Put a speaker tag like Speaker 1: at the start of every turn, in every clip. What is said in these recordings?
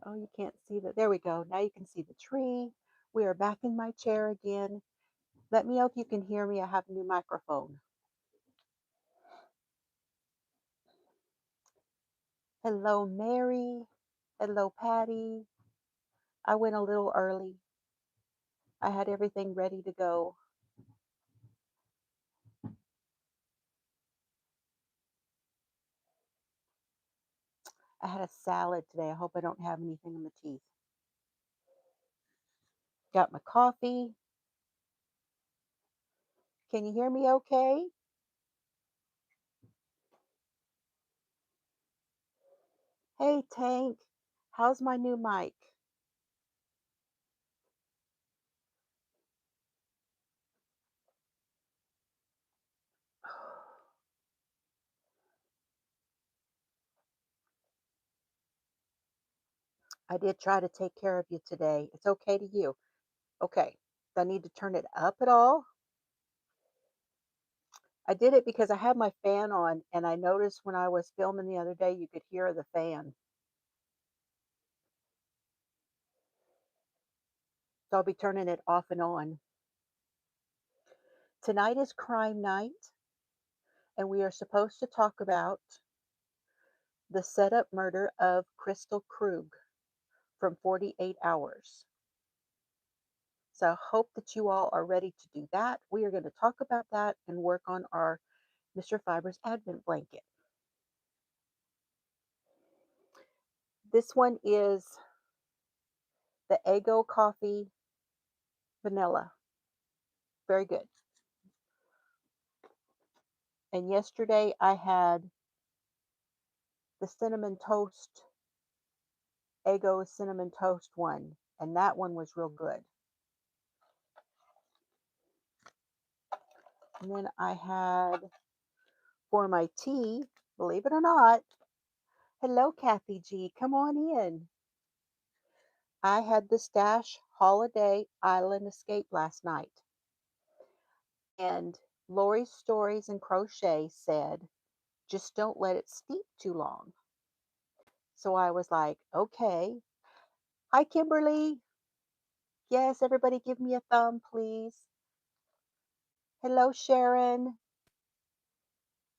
Speaker 1: Oh, you can't see that. There we go. Now you can see the tree. We are back in my chair again. Let me know if you can hear me. I have a new microphone. Hello, Mary. Hello, Patty. I went a little early. I had everything ready to go. I had a salad today. I hope I don't have anything in my teeth. Got my coffee. Can you hear me okay? Hey, Tank. How's my new mic? I did try to take care of you today. It's okay to you. Okay. Do I need to turn it up at all? I did it because I had my fan on and I noticed when I was filming the other day, you could hear the fan. So I'll be turning it off and on. Tonight is crime night, and we are supposed to talk about the setup murder of Crystal Krug from 48 Hours. So I hope that you all are ready to do that. We are going to talk about that and work on our Mr. Fiber's Advent blanket. This one is the Eggo Coffee Vanilla. Very good. And yesterday I had the Cinnamon Toast, Eggo Cinnamon Toast one, and that one was real good. And then I had for my tea, believe it or not, hello, Kathy G, come on in. I had the Stash Holiday Island Escape last night. And Lori's Stories and Crochet said, just don't let it steep too long. So I was like, okay. Hi, Kimberly. Yes, everybody give me a thumb, please. Hello, Sharon.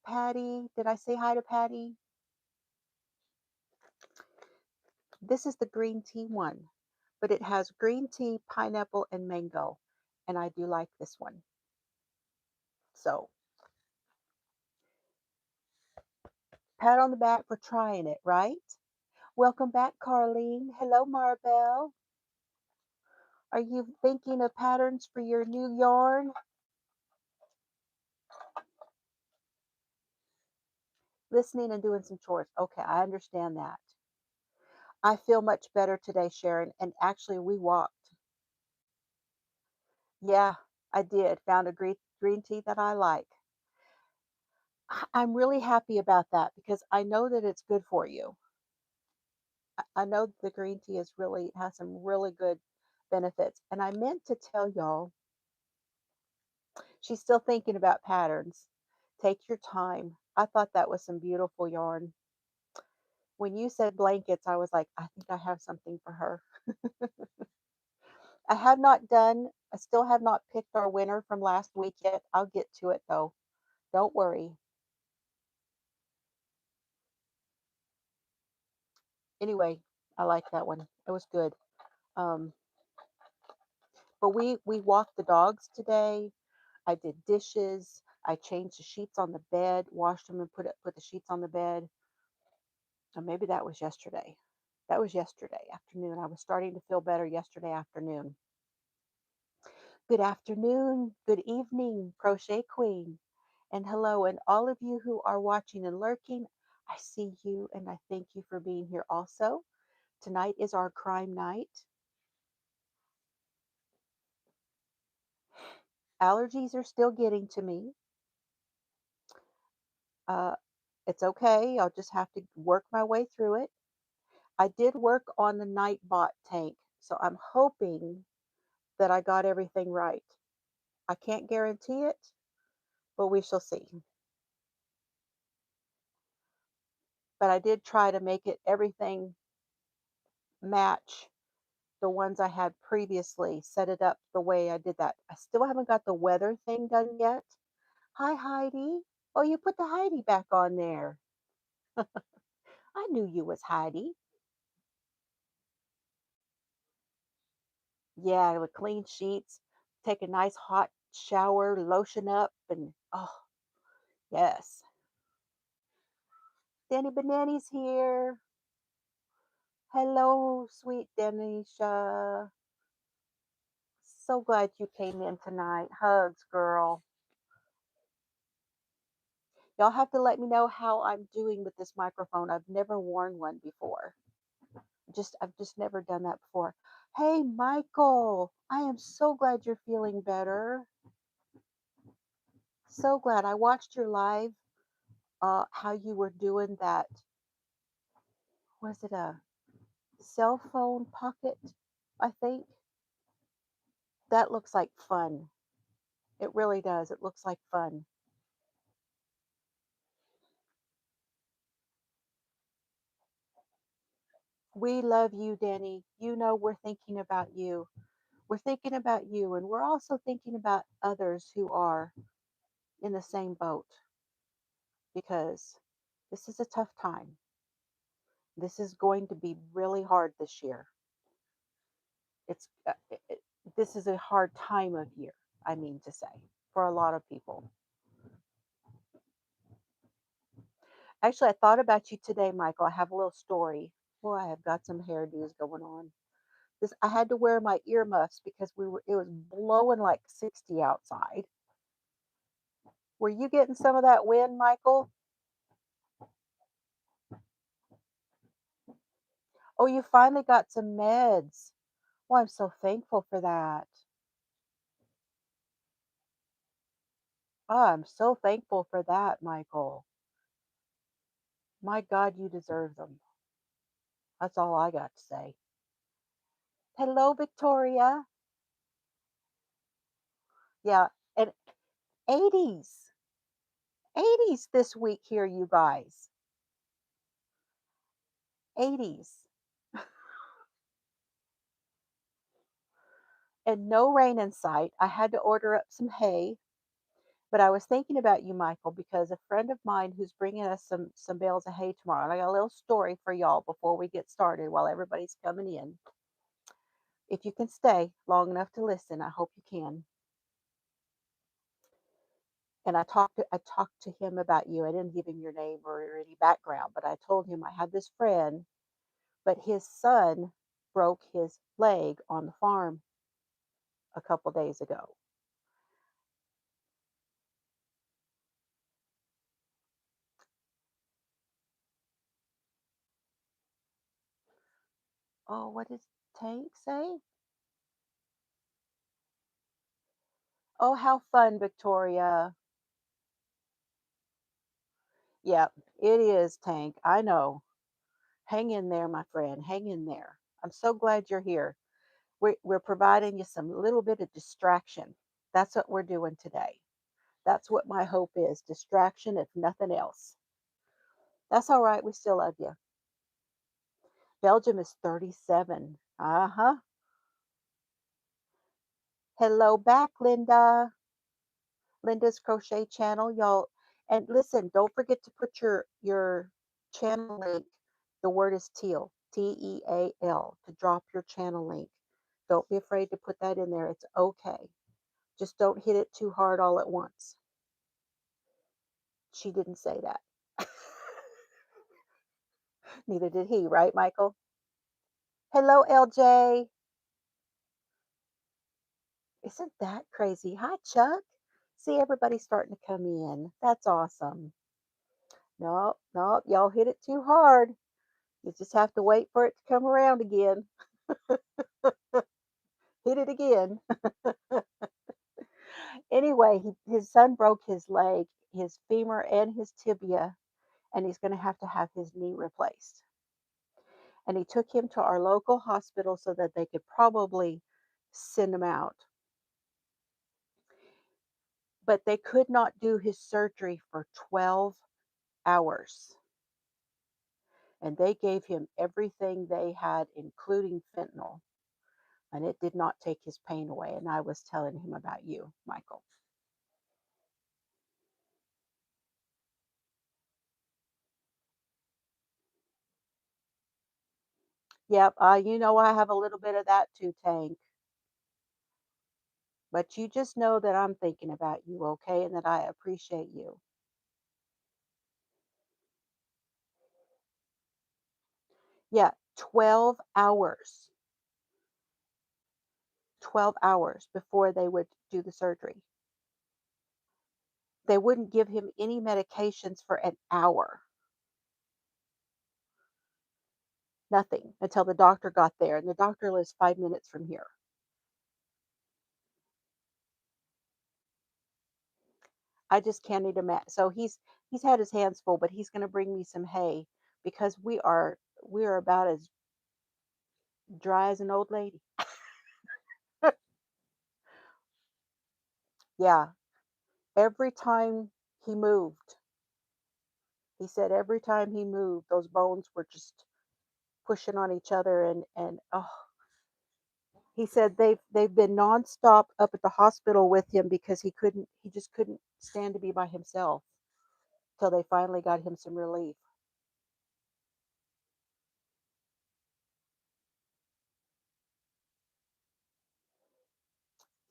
Speaker 1: Patty. Did I say hi to Patty? This is the green tea one, but it has green tea, pineapple, and mango. And I do like this one. So, pat on the back for trying it, right? Welcome back, Carlene. Hello, Marbell. Are you thinking of patterns for your new yarn? Listening and doing some chores. Okay, I understand that. I feel much better today, Sharon. And actually, we walked. Yeah, I did. Found a green tea that I like. I'm really happy about that because I know that it's good for you. I know the green tea is really has some really good benefits. And I meant to tell y'all, she's still thinking about patterns. Take your time. I thought that was some beautiful yarn. When you said blankets, I was like, I think I have something for her. I still have not picked our winner from last week yet. I'll get to it though. Don't worry. Anyway, I like that one. It was good. Um, but we walked the dogs today. I did dishes. I changed the sheets on the bed, washed them, and put the sheets on the bed. Or maybe that was yesterday. That was yesterday afternoon. I was starting to feel better yesterday afternoon. Good afternoon, good evening, Crochet Queen, and hello, and all of you who are watching and lurking. I see you, and I thank you for being here also. Tonight is our crime night. Allergies are still getting to me. Uh, it's okay. I'll just have to work my way through it. I did work on the Nightbot tank, so I'm hoping that I got everything right. I can't guarantee it, but we shall see. But I did try to make it everything match the ones I had previously, set it up the way I did that. I still haven't got the weather thing done yet. Hi, Heidi. Oh, you put the Heidi back on there. I knew you was Heidi. Yeah, with clean sheets, take a nice hot shower, lotion up, and oh, yes. Danny Banani's here. Hello, sweet Denisha. So glad you came in tonight. Hugs, girl. Y'all have to let me know how I'm doing with this microphone. I've never worn one before. I've just never done that before. Hey, Michael, I am so glad you're feeling better. So glad. I watched your live, how you were doing that. Was it a cell phone pocket? I think that looks like fun. It really does. It looks like fun. We love you, Danny. You know we're thinking about you. We're thinking about you, and we're also thinking about others who are in the same boat because this is a tough time. This is going to be really hard this year. It's this is a hard time of year, I mean to say, for a lot of people. Actually, I thought about you today, Michael. I have a little story. Well, I have got some hairdos going on. This I had to wear my earmuffs because it was blowing like 60 outside. Were you getting some of that wind, Michael? Oh, you finally got some meds. Well, I'm so thankful for that. Oh, I'm so thankful for that, Michael. My God, you deserve them. That's all I got to say. Hello, Victoria. Yeah, and 80s. 80s this week here, you guys. 80s. And no rain in sight. I had to order up some hay. But I was thinking about you, Michael, because a friend of mine who's bringing us some bales of hay tomorrow, and I got a little story for y'all before we get started while everybody's coming in. If you can stay long enough to listen, I hope you can. And I talked to him about you. I didn't give him your name or any background, but I told him I had this friend, but his son broke his leg on the farm a couple days ago. Oh, what did Tank say? Oh, how fun, Victoria. Yeah, it is, Tank. I know. Hang in there, my friend. Hang in there. I'm so glad you're here. We're providing you some little bit of distraction. That's what we're doing today. That's what my hope is, distraction, if nothing else. That's all right. We still love you. Belgium is 37. Uh huh. Hello back, Linda. Linda's Crochet Channel, y'all. And listen, don't forget to put your channel link. The word is teal, Teal, to drop your channel link. Don't be afraid to put that in there. It's okay. Just don't hit it too hard all at once. She didn't say that. Neither did he, right, Michael? Hello, LJ. Isn't that crazy? Hi, Chuck. See, everybody's starting to come in. That's awesome. No, no, y'all hit it too hard. You just have to wait for it to come around again. Hit it again. Anyway, his son broke his leg, his femur, and his tibia, and he's going to have his knee replaced. And he took him to our local hospital so that they could probably send him out. But they could not do his surgery for 12 hours. and they gave him everything they had, including fentanyl, and it did not take his pain away. And I was telling him about you, Michael. Yep, you know I have a little bit of that too, Tank. But you just know that I'm thinking about you, okay, and that I appreciate you. Yeah, 12 hours. 12 hours before they would do the surgery. They wouldn't give him any medications for an hour. Nothing until the doctor got there, and the doctor lives 5 minutes from here. I just can't even imagine. So he's had his hands full, but he's going to bring me some hay because we are about as dry as an old lady. Yeah, every time he moved, he said every time he moved, those bones were just pushing on each other, and oh, he said they've been nonstop up at the hospital with him because he just couldn't stand to be by himself till they finally got him some relief.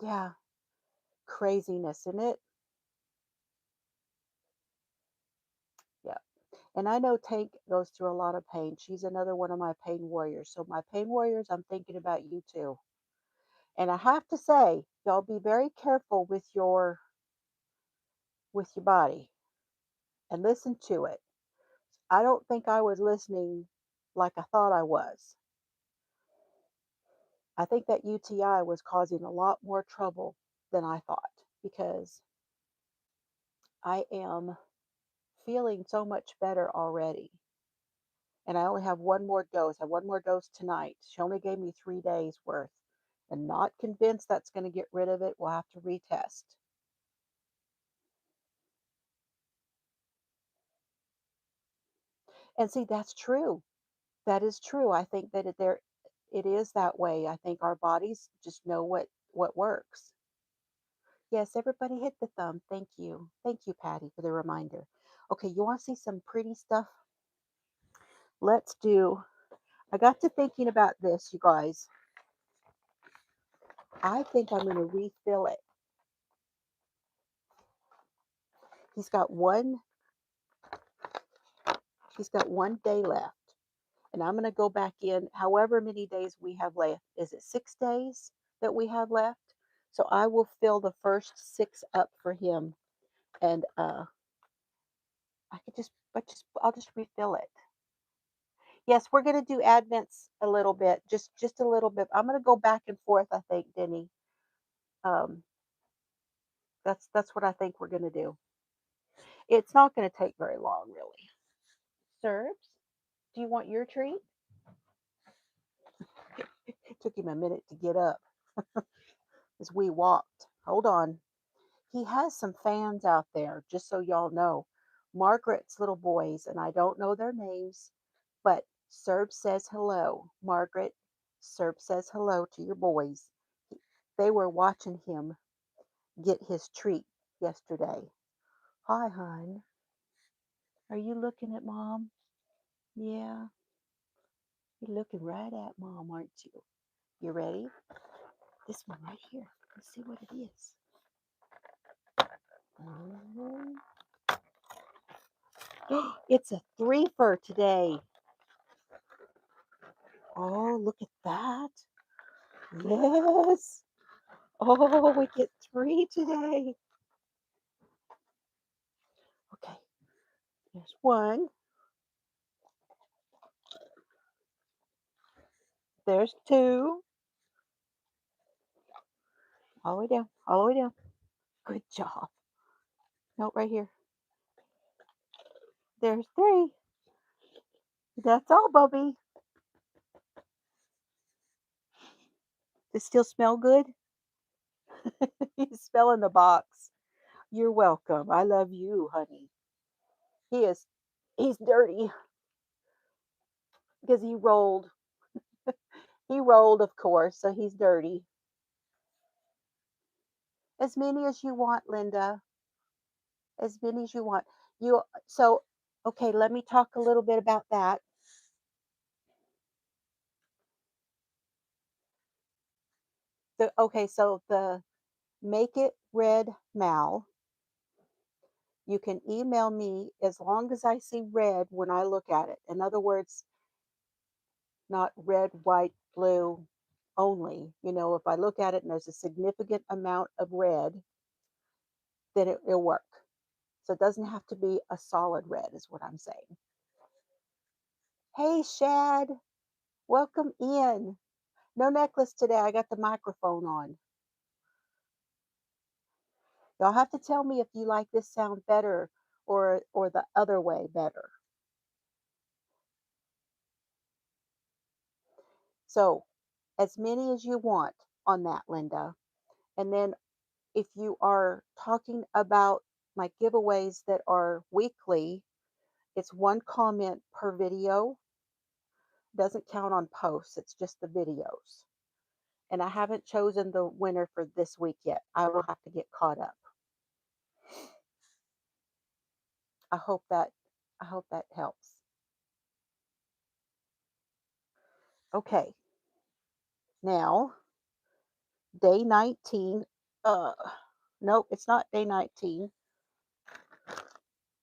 Speaker 1: Yeah, craziness in it. Yeah. And I know Tank goes through a lot of pain. She's another one of my pain warriors. So my pain warriors, I'm thinking about you too. And I have to say, y'all be very careful with your body and listen to it. I don't think I was listening like I thought I was. I think that UTI was causing a lot more trouble than I thought because I am feeling so much better already. And I only have one more dose. I have one more dose tonight. She only gave me 3 days worth. And not convinced that's going to get rid of it. We'll have to retest. And see, that's true. That is true. I think that it is that way. I think our bodies just know what works. Yes, everybody hit the thumb. Thank you. Thank you, Patty, for the reminder. Okay, you want to see some pretty stuff? Let's do. I got to thinking about this, you guys. I think I'm going to refill it. He's got one. He's got 1 day left, and I'm going to go back in. However many days we have left. Is it 6 days that we have left? So I will fill the first 6 up for him, and I could I'll just refill it. Yes, we're going to do advents a little bit, just a little bit. I'm going to go back and forth. I think, Denny. Um, that's what I think we're going to do. It's not going to take very long, really. Serbs, do you want your treat? It took him a minute to get up as we walked. Hold on. He has some fans out there, just so y'all know. Margaret's little boys, and I don't know their names, but Serb says hello. Margaret, Serb says hello to your boys. They were watching him get his treat yesterday. Hi, hon. Are you looking at mom? Yeah, you're looking right at mom, aren't you? You ready? This one right here. Let's see what it is. Oh, it's a three for today. Oh, look at that. Yes. Oh, we get 3 today. Okay, there's 1. There's 2. All the way down. All the way down. Good job. No, right here. There's 3. That's all, Bubby. Does it still smell good? He's smelling the box. You're welcome. I love you, honey. He is. He's dirty. because he rolled. He rolled, of course, so he's dirty. As many as you want, Linda. As many as you want. So okay, let me talk a little bit about that. So the Make It Red Mal, you can email me as long as I see red when I look at it. In other words, not red, white, blue only. If I look at it and there's a significant amount of red, then it'll work. So it doesn't have to be a solid red, is what I'm saying. Hey, Shad, welcome in. No necklace today. I got the microphone on. Y'all have to tell me if you like this sound better or the other way better. So, as many as you want on that, Linda. And then if you are talking about my giveaways that are weekly, it's one comment per video. Doesn't count on posts, it's just the videos. And I haven't chosen the winner for this week yet. I will have to get caught up. I hope that helps. Okay. Now, day 19. Nope, it's not day 19.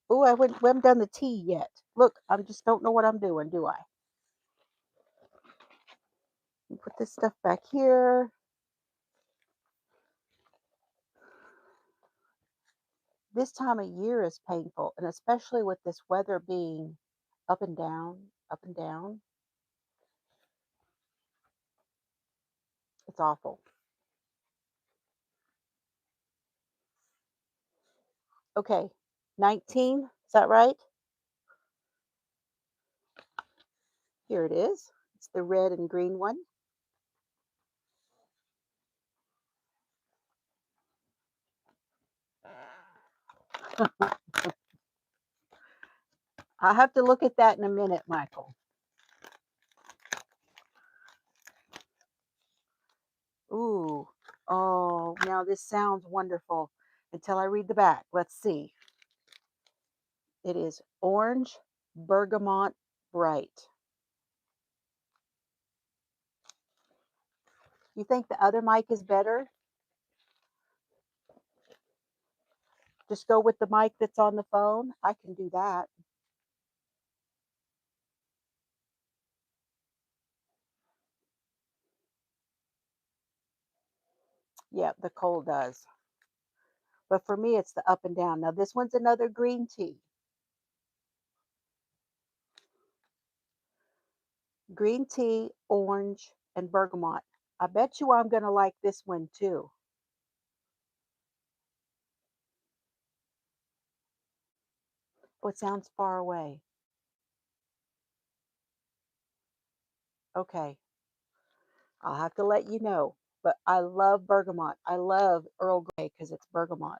Speaker 1: Oh, we haven't done the tea yet. Look, I just don't know what I'm doing, do I? Put this stuff back here. This time of year is painful, and especially with this weather being up and down, up and down. It's awful. Okay, 19, is that right? Here it is. It's the red and green one. I'll have to look at that in a minute, Michael. Ooh, oh, now this sounds wonderful until I read the back. Let's see. It is Orange Bergamot Bright. You think the other mic is better? Just go with the mic that's on the phone? I can do that. Yeah, the cold does. But for me, it's the up and down. Now, this one's another green tea. Green tea, orange, and bergamot. I bet you I'm going to like this one too. Oh, it sounds far away. Okay, I'll have to let you know. But I love bergamot. I love Earl Grey because it's bergamot.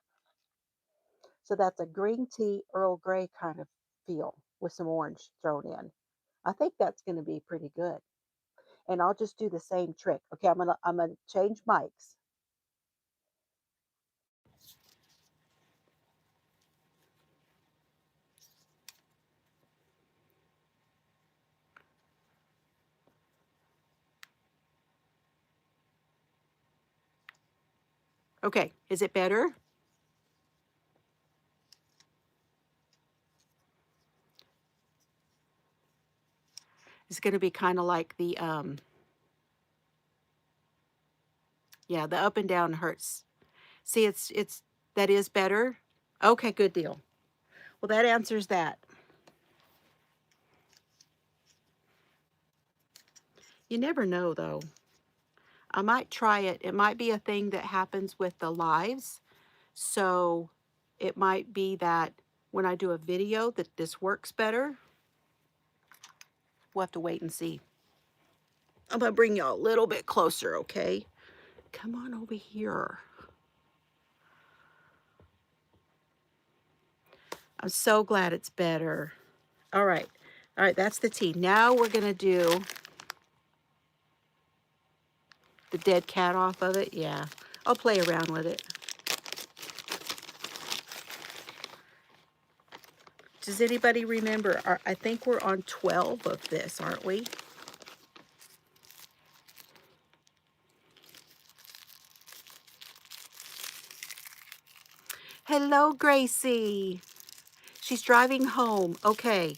Speaker 1: So that's a green tea Earl Grey kind of feel with some orange thrown in. I think that's going to be pretty good. And I'll just do the same trick. Okay, I'm gonna change mics. Okay, is it better? It's going to be kind of like the yeah, the up and down hurts. See, it's that is better. Okay, good deal. Well, that answers that. You never know though. I might try it. It might be a thing that happens with the lives. So it might be that when I do a video that this works better. We'll have to wait and see. I'm going to bring you a little bit closer, okay? Come on over here. I'm so glad it's better. All right. All right, that's the T. Now we're going to do the dead cat off of it. Yeah, I'll play around with it. Does anybody remember? I think we're on 12 of this, aren't we? Hello, Gracie. She's driving home. Okay.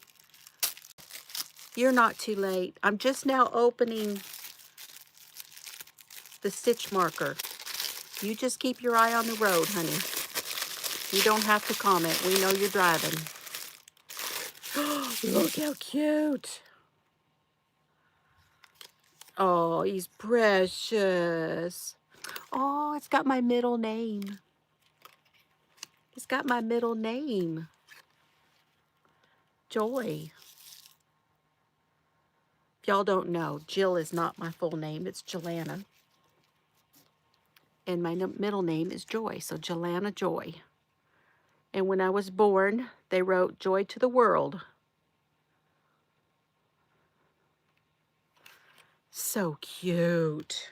Speaker 1: You're not too late. I'm just now opening the stitch marker. You just keep your eye on the road, honey. You don't have to comment. We know you're driving. Look how cute. Oh, he's precious. Oh, it's got my middle name. It's got my middle name. Joy. If y'all don't know, Jill is not my full name. It's Jelana. And my middle name is Joy. So Jelana Joy. And when I was born, they wrote Joy to the World. So cute.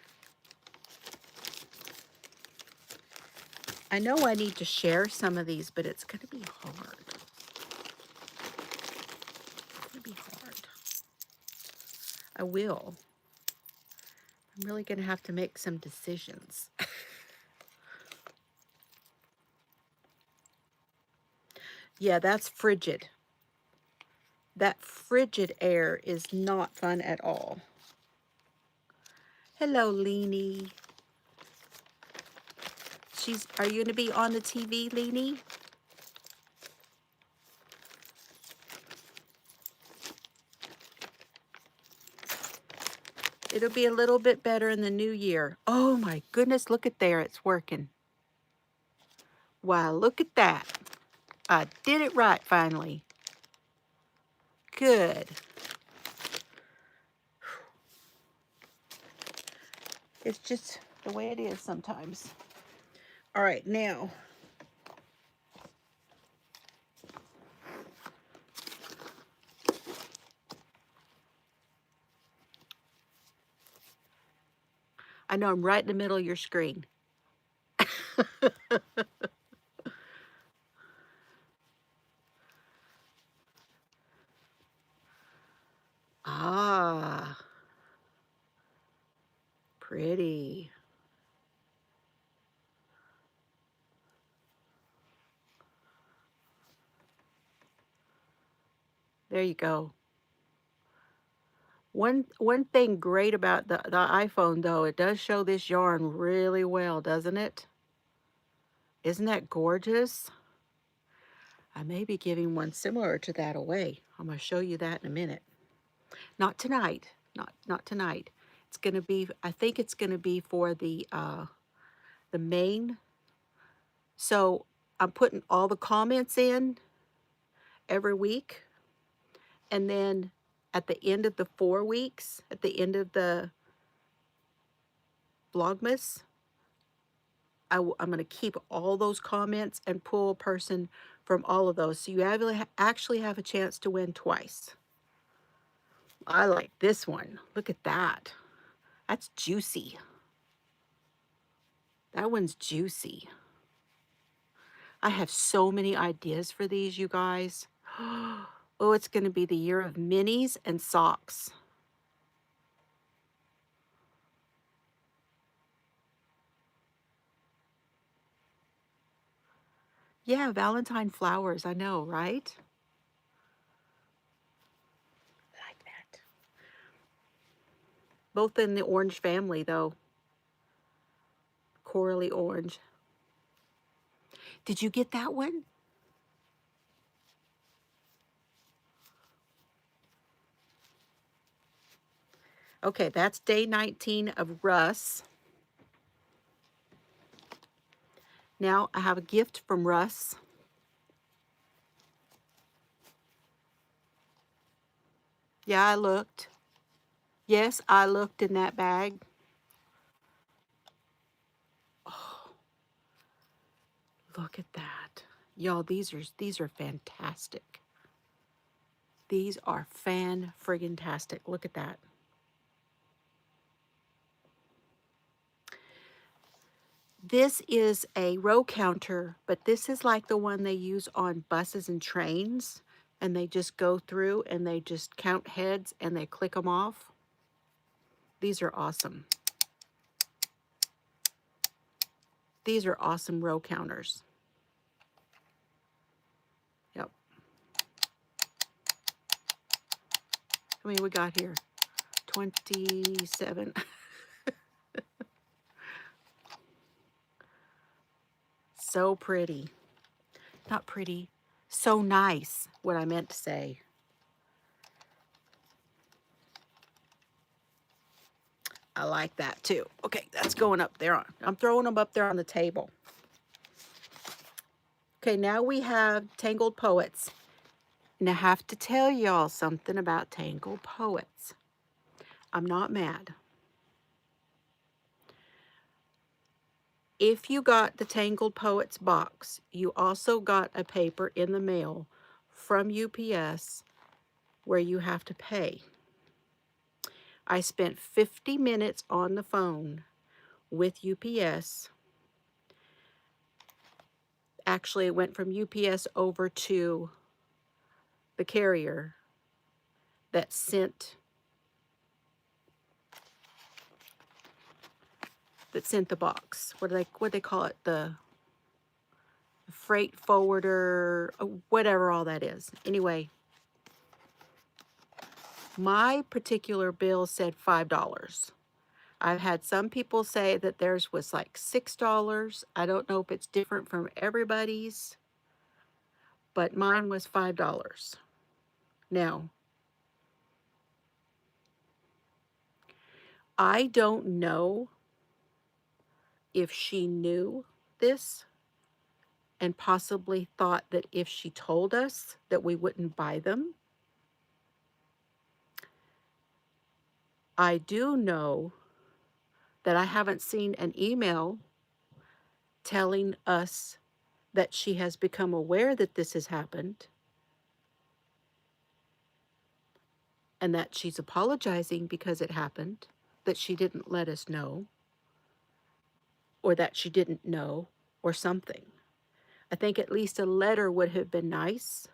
Speaker 1: I know I need to share some of these, but it's going to be hard. It's going to be hard. I will. I'm really going to have to make some decisions. Yeah, that's frigid. That frigid air is not fun at all. Hello, Leanie. Are you going to be on the TV, Leanie? It'll be a little bit better in the new year. Oh my goodness, look at there, it's working. Wow, look at that. I did it right finally. Good. It's just the way it is sometimes. All right, now. I know I'm right in the middle of your screen. Ah, pretty. There you go. One thing great about the iPhone, though, it does show this yarn really well, doesn't it? Isn't that gorgeous? I may be giving one similar to that away. I'm going to show you that in a minute. Not tonight. Not tonight. It's going to be, I think it's going to be for the main. So I'm putting all the comments in every week. And then at the end of the 4 weeks, at the end of the Vlogmas, I'm going to keep all those comments and pull a person from all of those. So you actually have a chance to win twice. I like this one. Look at that. That's juicy. That one's juicy. I have so many ideas for these, you guys. Oh, it's going to be the year of minis and socks. Yeah, Valentine flowers. I know, right? I like that. Both in the orange family, though. Corally orange. Did you get that one? Okay, that's day 19 of Russ. Now I have a gift from Russ. Yeah, I looked. Yes, I looked in that bag. Oh, look at that. Y'all, these are fantastic. These are fan-friggin-tastic. Look at that. This is a row counter, but this is like the one they use on buses and trains. And they just go through and they just count heads and they click them off. These are awesome. These are awesome row counters. Yep. How many we got here? 27. So pretty. Not pretty. So nice, what I meant to say. I like that too. Okay, that's going up there. I'm throwing them up there on the table. Okay, now we have Tangled Poets. And I have to tell y'all something about Tangled Poets. I'm not mad. If you got the Tangled Poets box, you also got a paper in the mail from UPS where you have to pay. I spent 50 minutes on the phone with UPS. Actually, it went from UPS over to the carrier that sent the box. What do they call it? The freight forwarder, whatever all that is. Anyway, my particular bill said $5. I've had some people say that theirs was like $6. I don't know if it's different from everybody's, but mine was $5. Now, I don't know if she knew this and possibly thought that if she told us that we wouldn't buy them. I do know that I haven't seen an email telling us that she has become aware that this has happened and that she's apologizing because it happened, that she didn't let us know, or that she didn't know, or something. I think at least a letter would have been nice.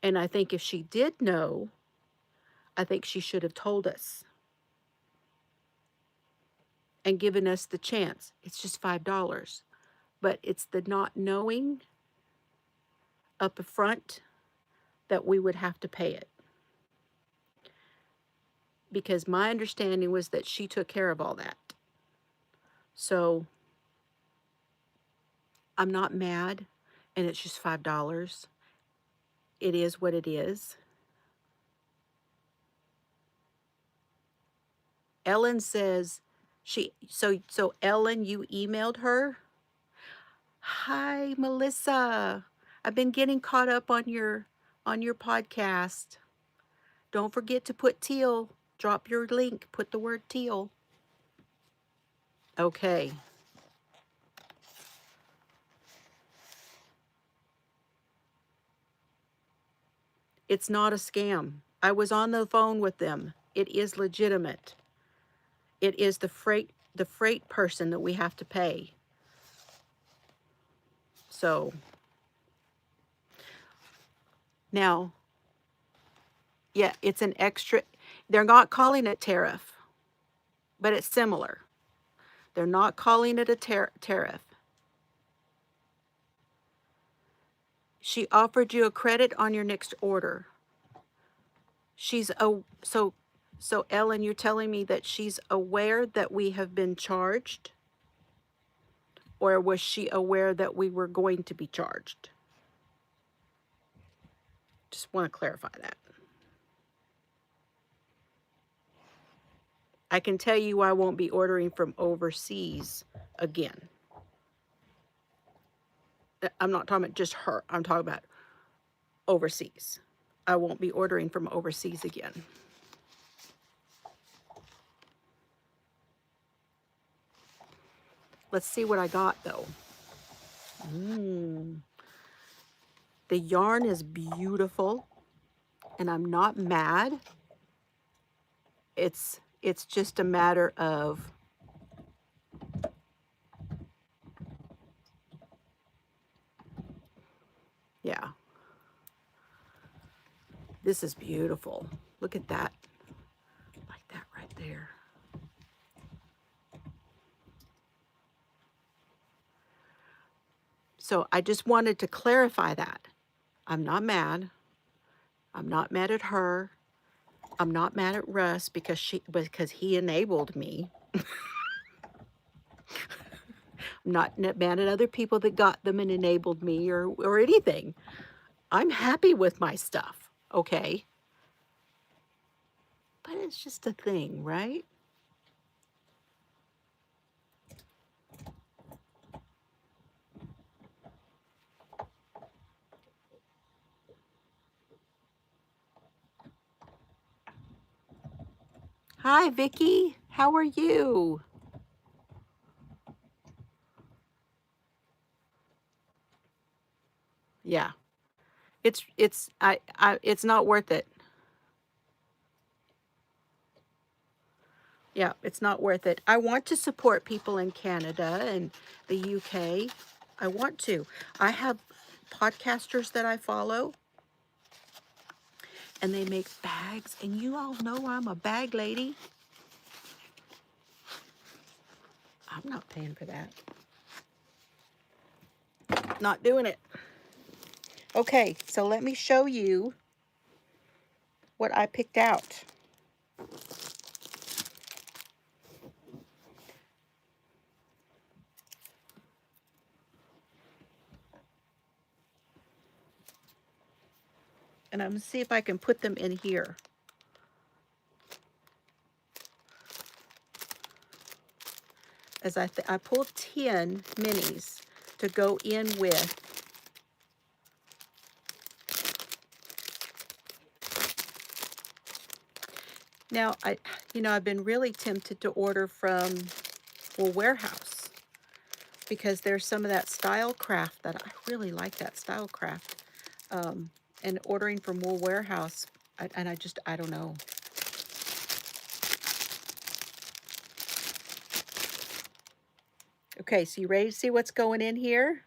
Speaker 1: And I think if she did know, I think she should have told us and given us the chance. It's just $5. But it's the not knowing up front that we would have to pay it. Because my understanding was that she took care of all that. So I'm not mad, and it's just $5. It is what it is. Ellen says so Ellen, you emailed her? Hi, Melissa. I've been getting caught up on your podcast. Don't forget to put teal. Drop your link. Put the word teal. Okay. It's not a scam. I was on the phone with them. It is legitimate. It is the freight person that we have to pay. So now, yeah, it's an extra. They're not calling it tariff, but it's similar. They're not calling it a tariff. She offered you a credit on your next order. So Ellen, you're telling me that she's aware that we have been charged? Or was she aware that we were going to be charged? Just want to clarify that. I can tell you I won't be ordering from overseas again. I'm not talking about just her. I'm talking about overseas. I won't be ordering from overseas again. Let's see what I got, though. The yarn is beautiful. and I'm not mad. It's just a matter of, yeah, this is beautiful. Look at that, like that right there. So I just wanted to clarify that. I'm not mad. I'm not mad at her. I'm not mad at Russ because he enabled me. I'm not mad at other people that got them and enabled me or anything. I'm happy with my stuff, okay? But it's just a thing, right? Hi, Vicky. How are you? Yeah. It's not worth it. Yeah, it's not worth it. I want to support people in Canada and the UK. I want to. I have podcasters that I follow, and they make bags, and you all know I'm a bag lady. I'm not paying for that. Not doing it. Okay, so let me show you what I picked out. And I'm going to see if I can put them in here. As I pulled 10 minis to go in with. Now, I've been really tempted to order from Wool Warehouse because there's some of that style craft that I really like, that style craft. And ordering from Wool Warehouse, I don't know. Okay, so you ready to see what's going in here?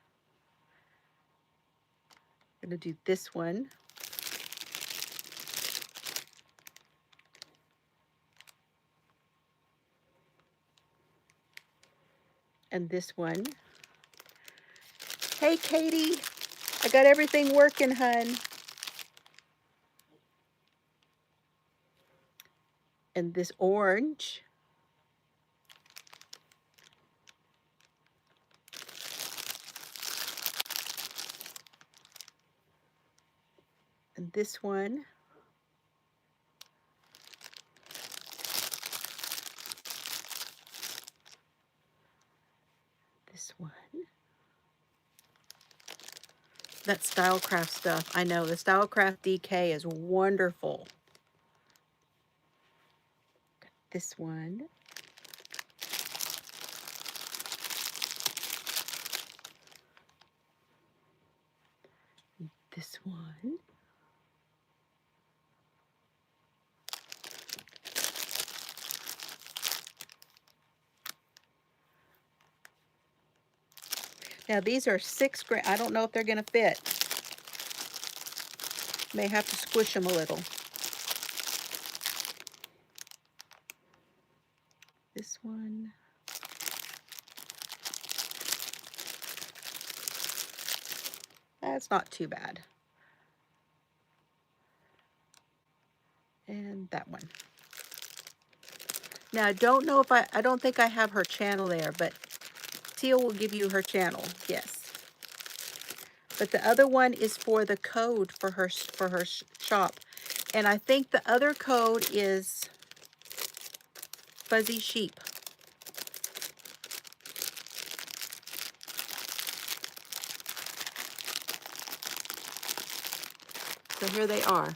Speaker 1: I'm going to do this one. And this one. Hey, Katie. I got everything working, hun. And this orange. And this one. This one. That Stylecraft stuff. I know the Stylecraft DK is wonderful. Got this one. This one. Now these are 6 gram. I don't know if they're going to fit. May have to squish them a little. This one. That's not too bad. And that one. Now I don't know if I don't think I have her channel there, but Teal will give you her channel. Yes. But the other one is for the code for her shop. And I think the other code is Fuzzy Sheep. So here they are.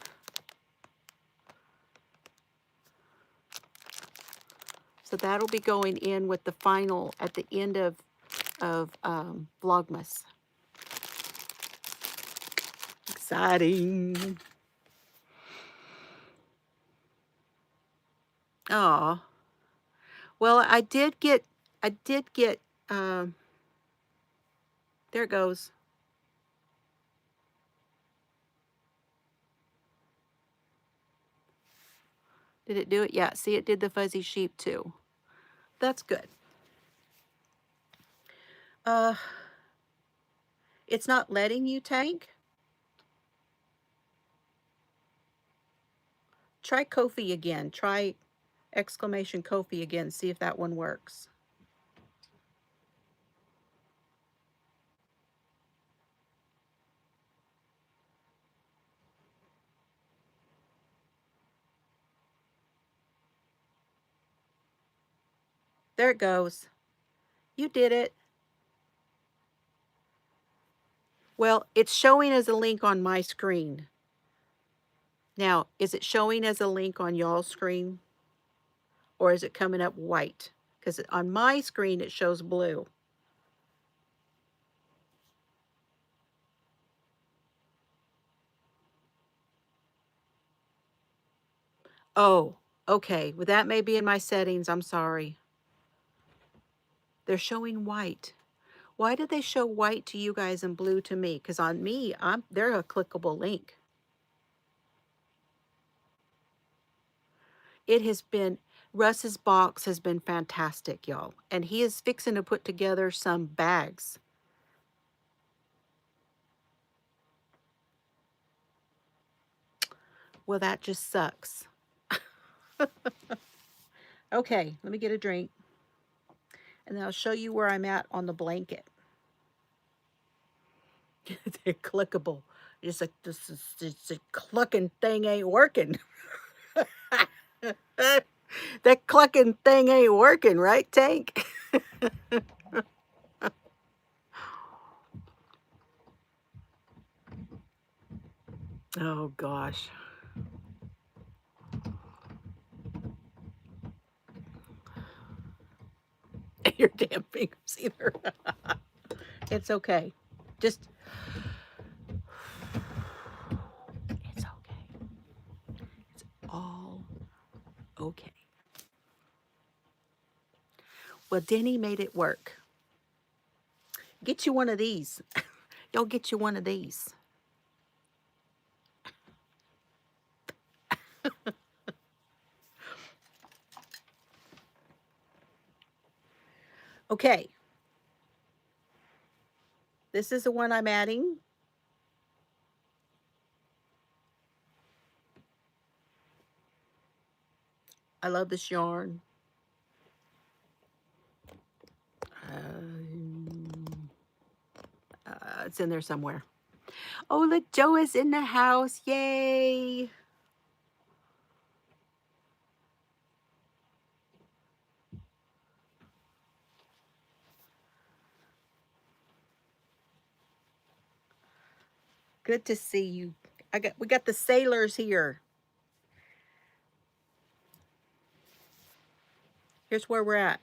Speaker 1: So that'll be going in with the final at the end of Vlogmas. Exciting. Oh, well, there it goes. Did it do it? Yeah, see, it did the fuzzy sheep too. That's good. It's not letting you, Tank. Try Kofi again. Try exclamation Kofi again. See if that one works. There it goes. You did it. Well, it's showing as a link on my screen. Now, is it showing as a link on y'all's screen? Or is it coming up white? Because on my screen, it shows blue. Oh, okay. Well, that may be in my settings. I'm sorry. They're showing white. Why did they show white to you guys and blue to me? Because on me, they're a clickable link. It has been, Russ's box has been fantastic, y'all. And he is fixing to put together some bags. Well, that just sucks. Okay, let me get a drink. And then I'll show you where I'm at on the blanket. They're clickable. It's like this clucking thing ain't working. That clucking thing ain't working, right, Tank? Oh, gosh. Your damn fingers either. It's okay. Just, it's okay. It's all okay. Well, Denny made it work. Get you one of these. Y'all get you one of these. Okay. This is the one I'm adding. I love this yarn. It's in there somewhere. Oh, look, Joe is in the house. Yay. Good to see you. We got the sailors here. Here's where we're at.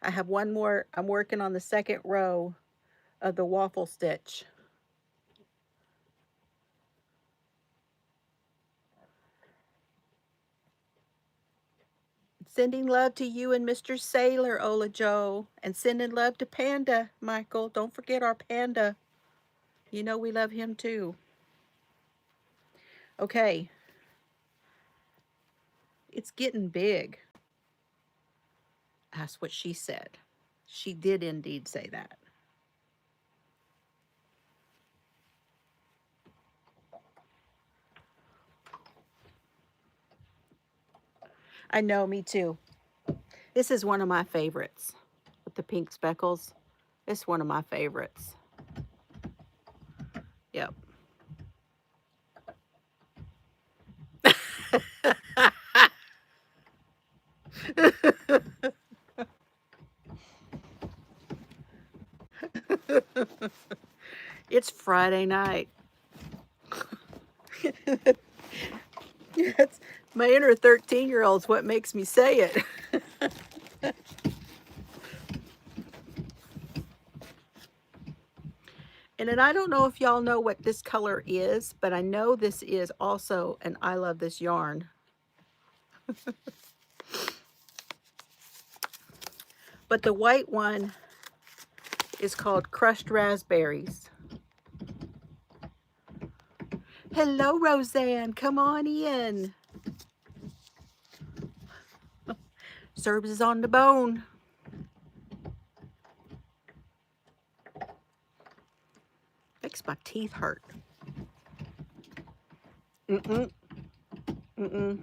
Speaker 1: I have one more. I'm working on the second row of the waffle stitch. Sending love to you and Mr. Sailor, Ola Joe. And sending love to Panda, Michael. Don't forget our Panda. You know we love him too. Okay. It's getting big. That's what she said. She did indeed say that. I know, me too. This is one of my favorites with the pink speckles. It's one of my favorites. Yep. It's Friday night. That's my inner 13-year-old's what makes me say it. And then I don't know if y'all know what this color is, but I know this is also an I Love This yarn. But the white one is called Crushed Raspberries. Hello, Roseanne. Come on in. Serbs is on the bone. Makes my teeth hurt. Mm-mm. Mm-mm.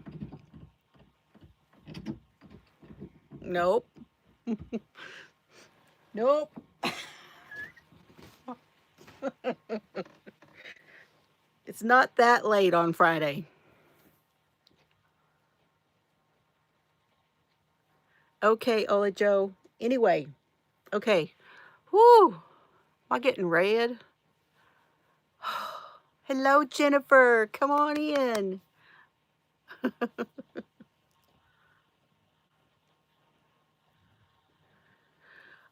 Speaker 1: Nope. Nope. It's not that late on Friday. Okay, Ola Joe. Anyway, okay. Whoo, am I getting red? Hello, Jennifer. Come on in.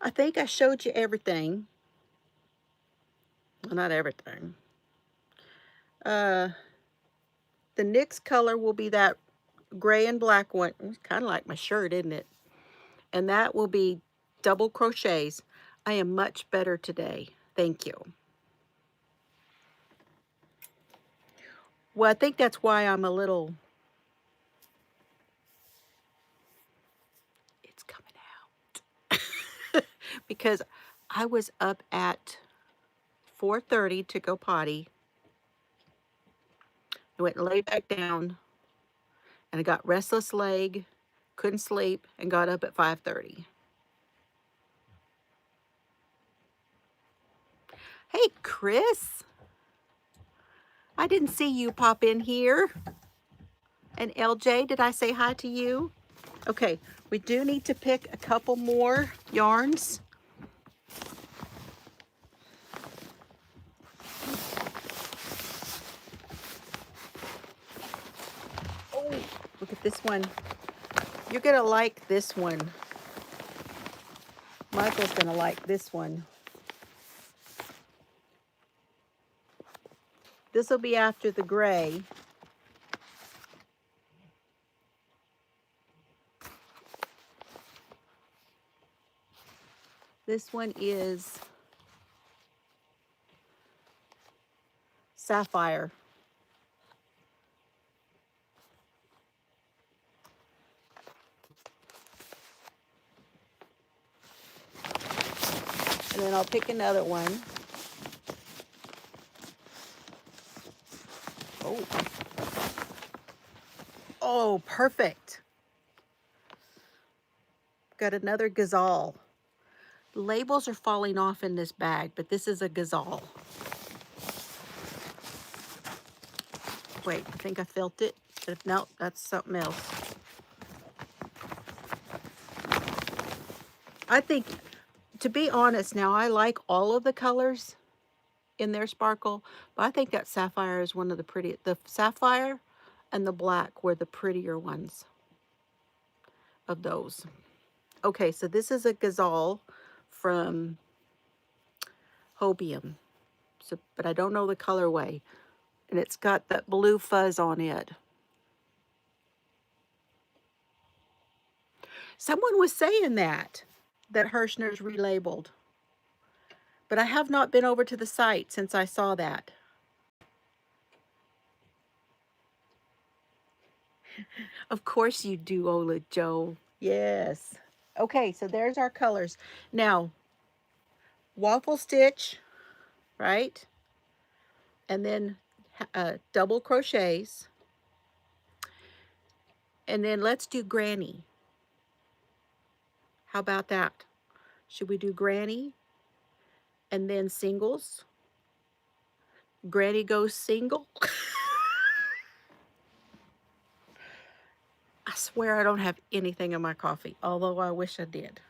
Speaker 1: I think I showed you everything. Well, not everything. The next color will be that gray and black one. It's kind of like my shirt, isn't it? And that will be double crochets. I am much better today. Thank you. Well, I think that's why I'm a little... It's coming out. Because I was up at 4:30 to go potty. I went and laid back down, and I got restless leg, couldn't sleep, and got up at 5:30. Hey, Chris. I didn't see you pop in here. And LJ, did I say hi to you? Okay, we do need to pick a couple more yarns. Oh, look at this one. You're gonna like this one. Michael's gonna like this one. This will be after the gray. This one is sapphire. And then I'll pick another one. Oh. Oh, perfect. Got another gazelle. Labels are falling off in this bag, but this is a gazelle. Wait, I think I felt it. But no, that's something else. I think, to be honest now, I like all of the colors in their sparkle, but I think that sapphire is one of the prettiest. The sapphire and the black were the prettier ones of those. Okay, so this is a gazelle from Hobium, so, but I don't know the colorway, and it's got that blue fuzz on it. Someone was saying that Hirschner's relabeled, but I have not been over to the site since I saw that. Of course you do, Ola Joe. Yes. Okay, so there's our colors. Now, waffle stitch, right? And then double crochets. And then let's do granny. How about that? Should we do granny and then singles? Granny goes single. I swear I don't have anything in my coffee, although I wish I did.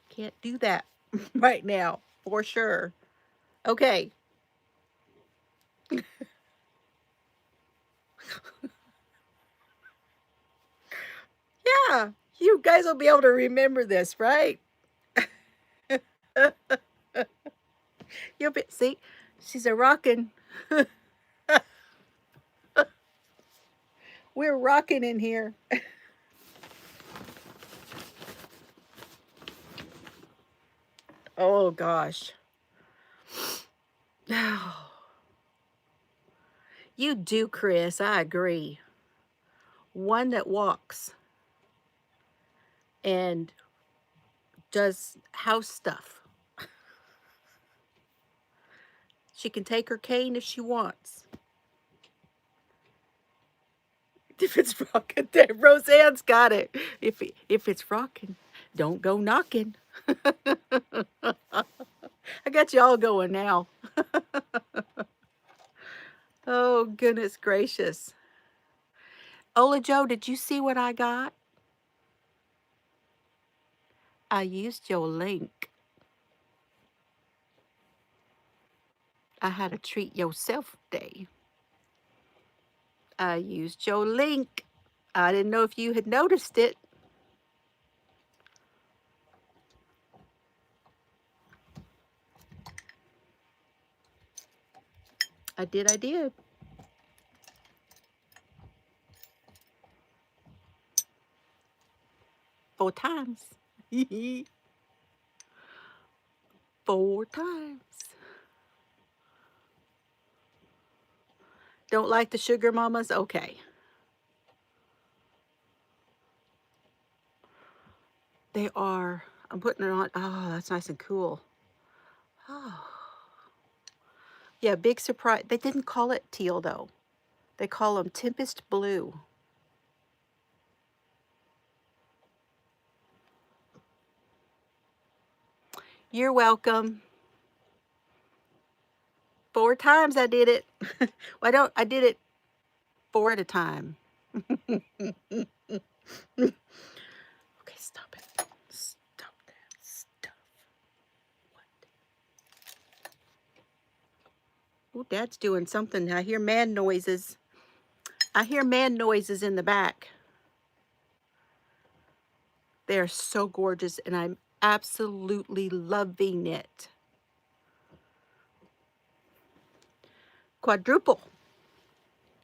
Speaker 1: Can't do that right now, for sure. Okay. Yeah, you guys will be able to remember this, right? You'll be, see, she's a rockin'. We're rocking in here. Oh gosh. You do, Chris. I agree. One that walks and does house stuff. She can take her cane if she wants. If it's rocking, Roseanne's got it. If it's rocking, don't go knocking. I got you all going now. Oh, goodness gracious. Ola Joe, did you see what I got? I used your link. I had a treat yourself day. I used your link. I didn't know if you had noticed it. I did. 4 times. 4 times. Don't like the sugar mamas? Okay. They are. I'm putting it on. Oh, that's nice and cool. Oh. Yeah, big surprise. They didn't call it teal, though. They call them Tempest Blue. You're welcome. 4 times I did it. I did it 4 at a time. Okay, stop it. Stop that stuff. What? Oh, Dad's doing something. I hear man noises. I hear man noises in the back. They are so gorgeous, and I'm absolutely loving it. Quadruple.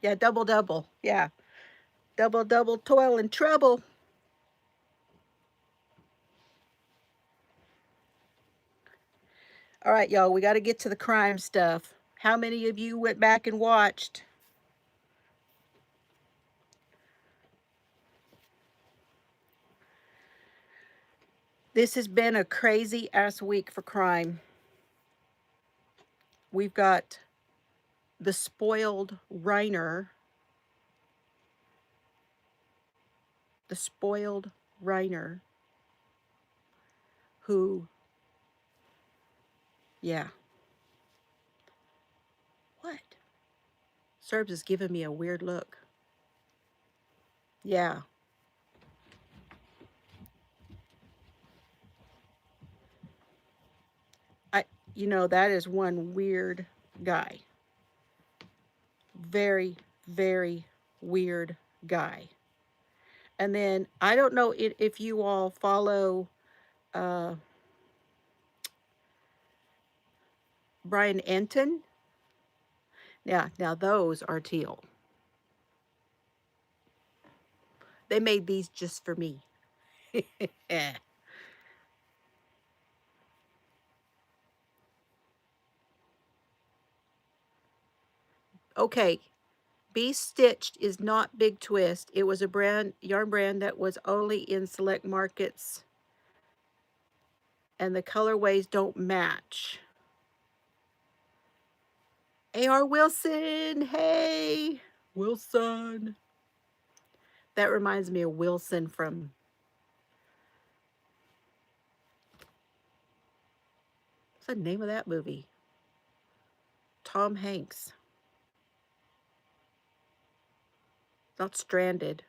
Speaker 1: Yeah, double. Yeah. Double, toil and trouble. All right, y'all, we got to get to the crime stuff. How many of you went back and watched? This has been a crazy ass week for crime. We've got the spoiled Reiner. Who, yeah. What? Serbs is giving me a weird look. Yeah. That is one weird guy. Very, very weird guy. And then I don't know if you all follow Brian Enton. Yeah, now those are teal. They made these just for me. Okay, Be Stitched is not Big Twist. It was a yarn brand that was only in select markets, and the colorways don't match. A.R. Wilson, hey, Wilson. That reminds me of Wilson from, what's the name of that movie? Tom Hanks. Not Stranded.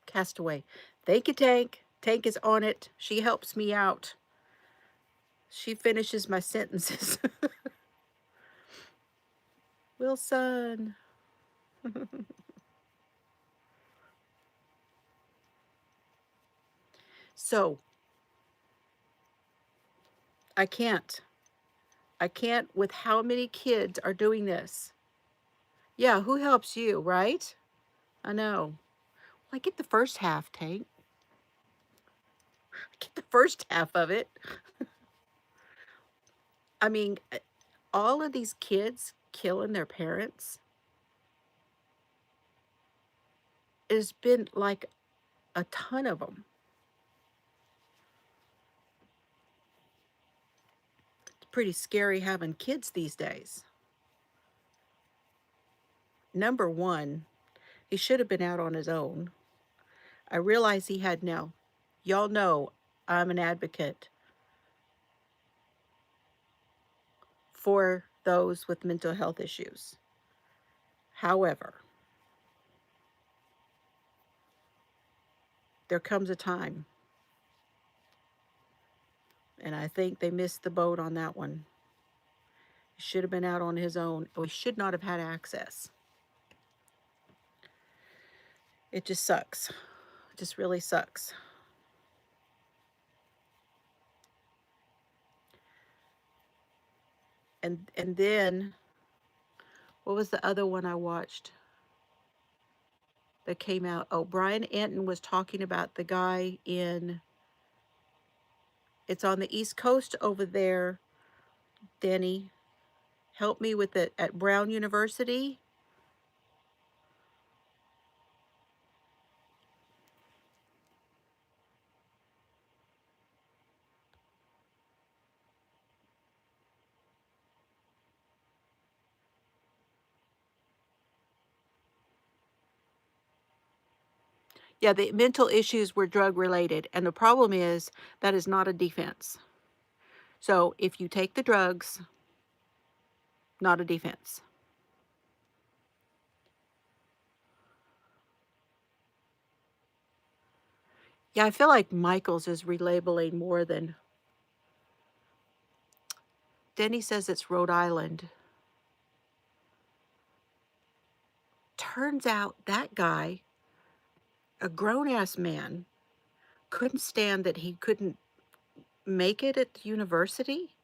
Speaker 1: Castaway. Thank you, Tank. Tank is on it. She helps me out. She finishes my sentences. Wilson. So I can't. I can't with how many kids are doing this. Yeah, who helps you, right? I know. I get the first half, Tank. I get the first half of it. I mean, all of these kids killing their parents, there's been like a ton of them. It's pretty scary having kids these days. Number one, he should have been out on his own. I realize he had now. Y'all know I'm an advocate for those with mental health issues. However, there comes a time, and I think they missed the boat on that one. He should have been out on his own. He should not have had access. It just sucks. It just really sucks. And then what was the other one I watched that came out? Oh, Brian Anton was talking about the guy in, it's on the East Coast over there, Denny. Help me with it, at Brown University. Yeah, the mental issues were drug related. And the problem is that is not a defense. So if you take the drugs, not a defense. Yeah, I feel like Michael's is relabeling more than. Denny says it's Rhode Island. Turns out that guy, a grown ass man, couldn't stand that he couldn't make it at the university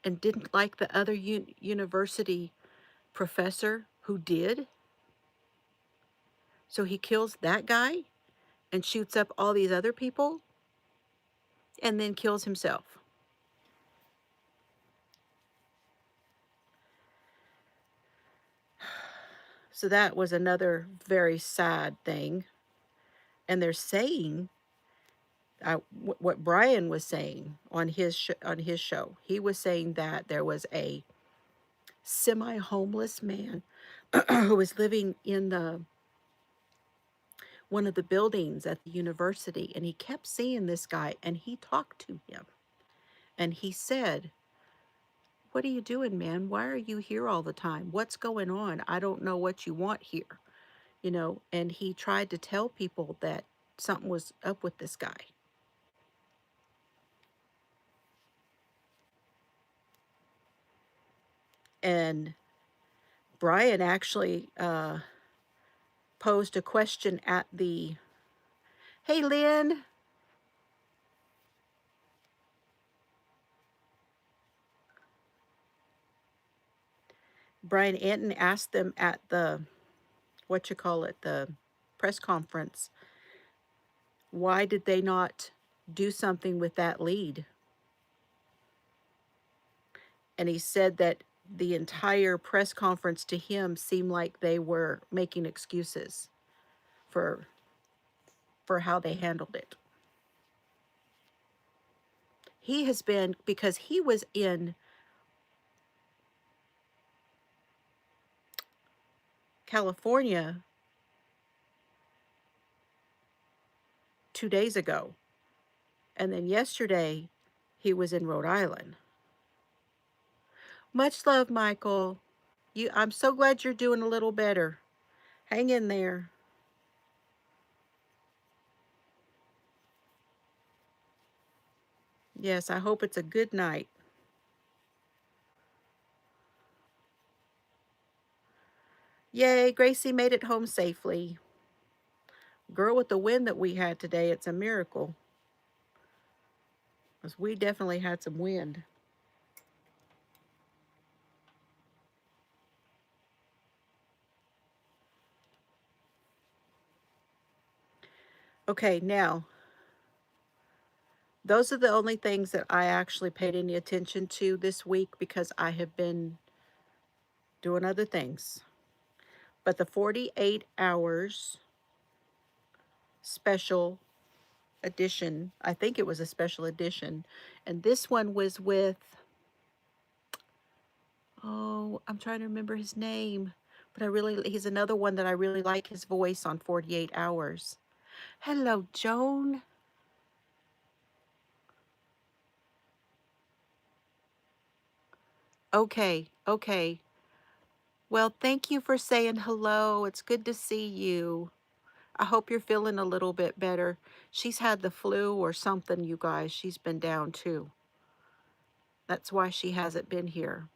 Speaker 1: and didn't like the other university professor who did. So he kills that guy and shoots up all these other people and then kills himself. So that was another very sad thing. And they're saying what Brian was saying on his show. He was saying that there was a semi-homeless man who was living in one of the buildings at the university, and he kept seeing this guy, and he talked to him, and he said, "What are you doing, man? Why are you here all the time? What's going on? I don't know what you want here." And he tried to tell people that something was up with this guy. And Brian actually posed a question at the, hey, Lynn. Brian Anton asked them at the, the press conference, why did they not do something with that lead? And he said that the entire press conference to him seemed like they were making excuses for how they handled it. He has been, because he was in California 2 days ago, and then yesterday he was in Rhode Island. Much love, Michael. I'm so glad you're doing a little better. Hang in there. Yes, I hope it's a good night. Yay, Gracie made it home safely. Girl, with the wind that we had today, it's a miracle. 'Cause we definitely had some wind. Okay, now, those are the only things that I actually paid any attention to this week because I have been doing other things. But the 48 hours special edition, I think it was a special edition, and this one was with, oh, I'm trying to remember his name, but he's another one that I really like his voice on 48 hours. Hello, Joan. Okay, okay. Well, thank you for saying hello. It's good to see you. I hope you're feeling a little bit better. She's had the flu or something, you guys. She's been down too. That's why she hasn't been here.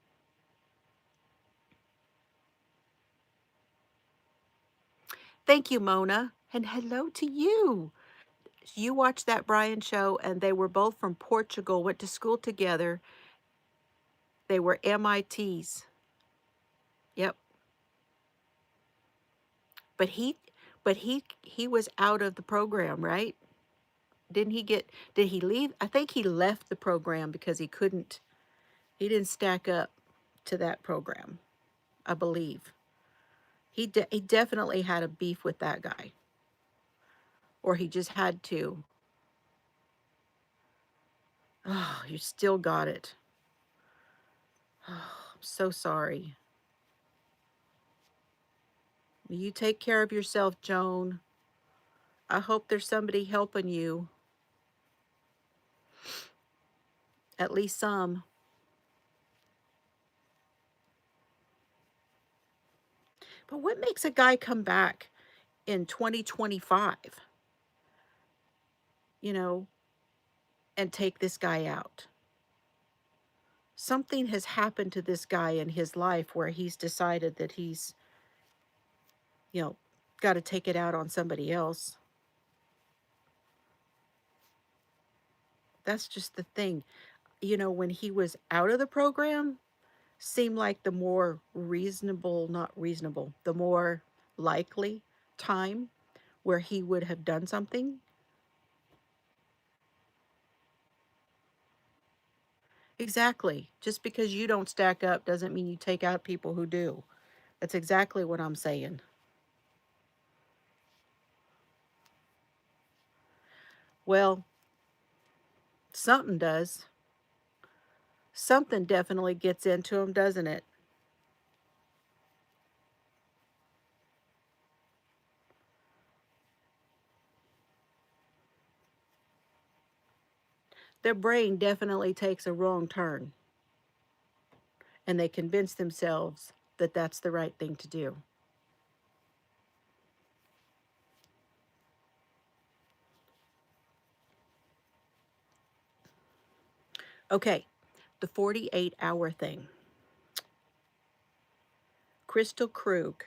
Speaker 1: Thank you, Mona. And hello to you. You watched that Brian show, and they were both from Portugal, went to school together. They were MITs. Yep. But he was out of the program, right? Did he leave? I think he left the program because he didn't stack up to that program, I believe. He definitely had a beef with that guy, or he just had to. Oh, you still got it. Oh, I'm so sorry. You take care of yourself, Joan. I hope there's somebody helping you. At least some. But what makes a guy come back in 2025, you know, and take this guy out? Something has happened to this guy in his life where he's decided that he's, you know, got to take it out on somebody else. That's just the thing. You know, when he was out of the program, seemed like the more reasonable, not reasonable, the more likely time where he would have done something. Exactly. Just because you don't stack up doesn't mean you take out people who do. That's exactly what I'm saying. Well, something does. Something definitely gets into them, doesn't it? Their brain definitely takes a wrong turn, and they convince themselves that that's the right thing to do. Okay, the 48-hour thing. Crystal Krug.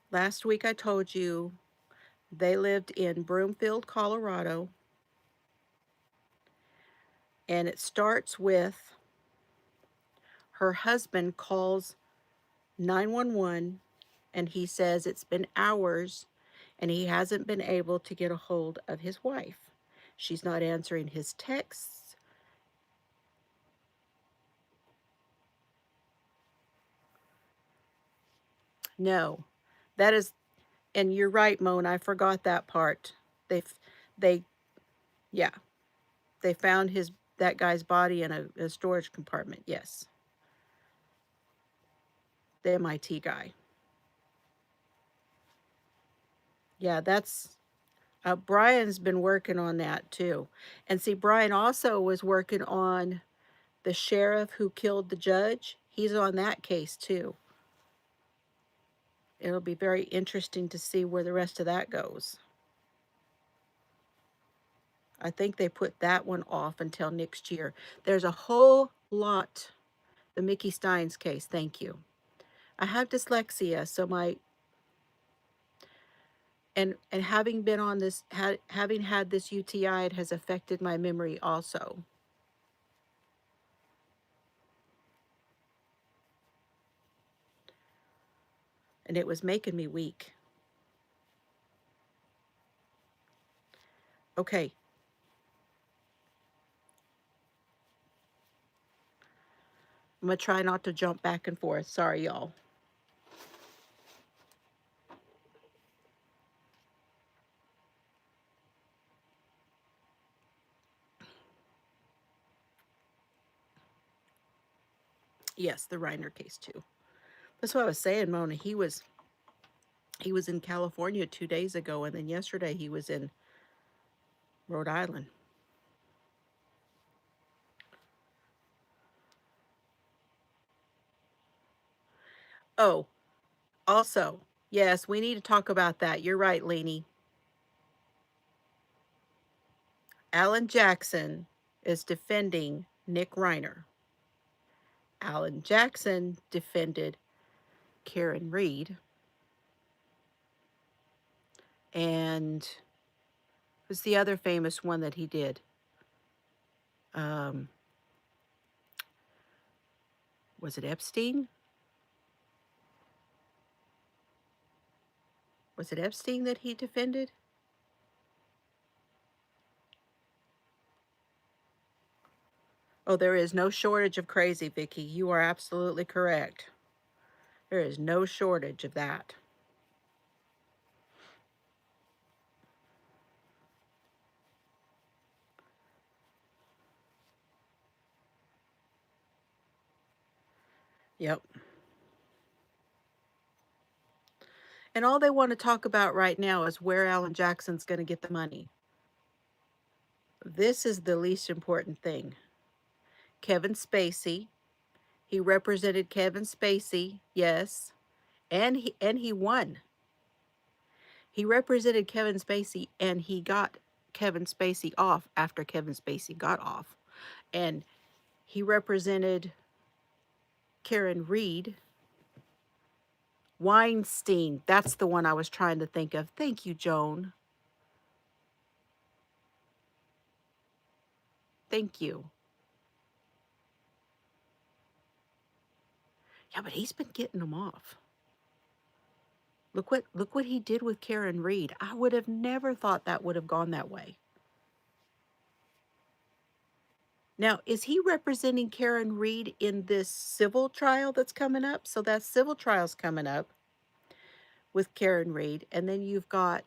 Speaker 1: Last week I told you they lived in Broomfield, Colorado, and it starts with her husband calls 911 and he says it's been hours and he hasn't been able to get a hold of his wife. She's not answering his texts. No, that is, and you're right, Moan. I forgot that part. They, they, yeah, they found that guy's body in a storage compartment. Yes, the MIT guy. Yeah, that's Brian's been working on that too. And see, Brian also was working on the sheriff who killed the judge. He's on that case too. It'll be very interesting to see where the rest of that goes. I think they put that one off until next year. There's a whole lot. The Mickey Steins case, thank you. I have dyslexia, so And having been on this, having had this UTI, it has affected my memory also. And it was making me weak. Okay. I'm going to try not to jump back and forth. Sorry, y'all. Yes, the Reiner case too. That's what I was saying, Mona. He was in California 2 days ago, and then yesterday he was in Rhode Island. Oh, also, yes, we need to talk about that. You're right, Leanie. Alan Jackson is defending Nick Reiner. Alan Jackson defended Karen Reed. And who's the other famous one that he did? Um, was it Epstein? Was it Epstein that he defended? Oh, there is no shortage of crazy, Vicky. You are absolutely correct. There is no shortage of that. Yep. And all they want to talk about right now is where Alan Jackson's going to get the money. This is the least important thing. Kevin Spacey. He represented Kevin Spacey, yes, and he won. He represented Kevin Spacey, and he got Kevin Spacey off after Kevin Spacey got off. And he represented Karen Reed. Weinstein, that's the one I was trying to think of. Thank you, Joan. Thank you. Yeah, but he's been getting them off. Look what he did with Karen Reed. I would have never thought that would have gone that way. Now, is he representing Karen Reed in this civil trial that's coming up? So that civil trial's coming up with Karen Reed, and then you've got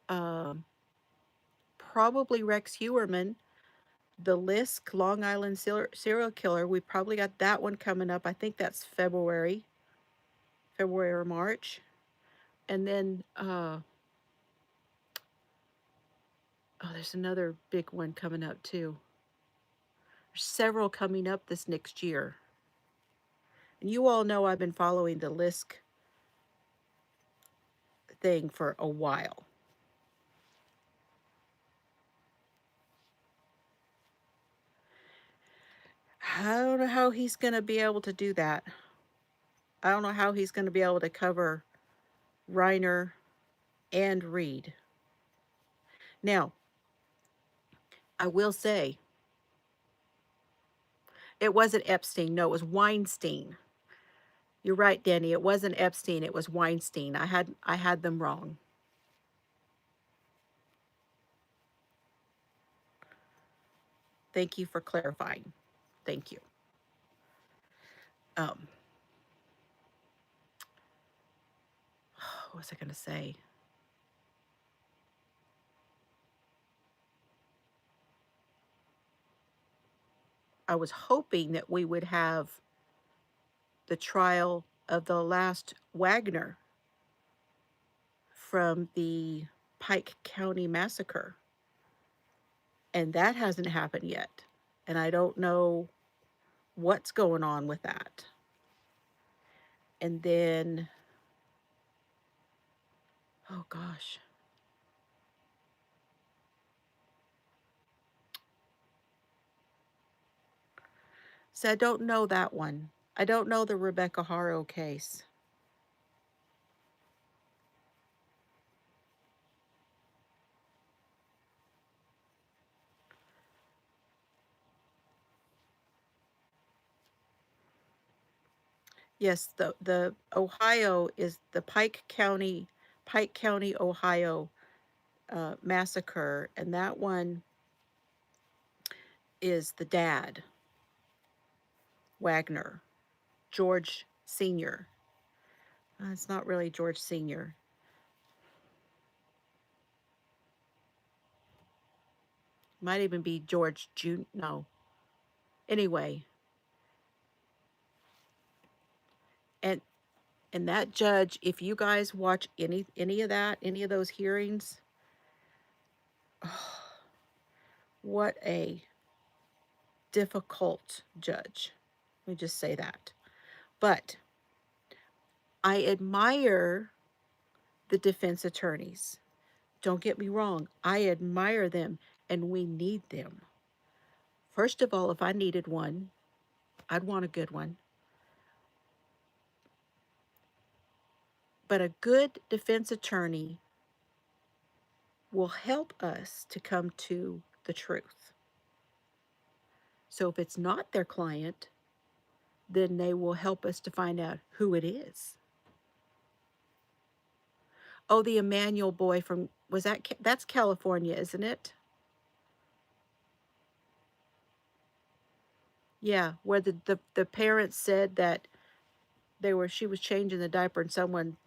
Speaker 1: um, probably Rex Heuermann, the Lisk Long Island serial killer. We probably got that one coming up. I think that's February or March, and then there's another big one coming up too. There's several coming up this next year. And you all know I've been following the Lisk thing for a while. I don't know how he's going to be able to do that. I don't know how he's going to be able to cover Reiner and Reed. Now, I will say, it wasn't Epstein. No, it was Weinstein. You're right, Danny. It wasn't Epstein. It was Weinstein. I had them wrong. Thank you for clarifying. Thank you. Um, what was I going to say? I was hoping that we would have the trial of the last Wagner from the Pike County massacre. And that hasn't happened yet. And I don't know what's going on with that. And then, oh gosh. So I don't know that one. I don't know the Rebecca Haro case. Yes, the Ohio is the Pike County, Ohio massacre, and that one is the dad, Wagner, George Senior. It's not really George Senior. Might even be George June. No. Anyway, and and that judge, if you guys watch any of that, any of those hearings, oh, what a difficult judge. Let me just say that. But I admire the defense attorneys. Don't get me wrong, I admire them and we need them. First of all, if I needed one, I'd want a good one. But a good defense attorney will help us to come to the truth. So if it's not their client, then they will help us to find out who it is. Oh, the Emmanuel boy from, that's California, isn't it? Yeah, where the parents said that she was changing the diaper and someone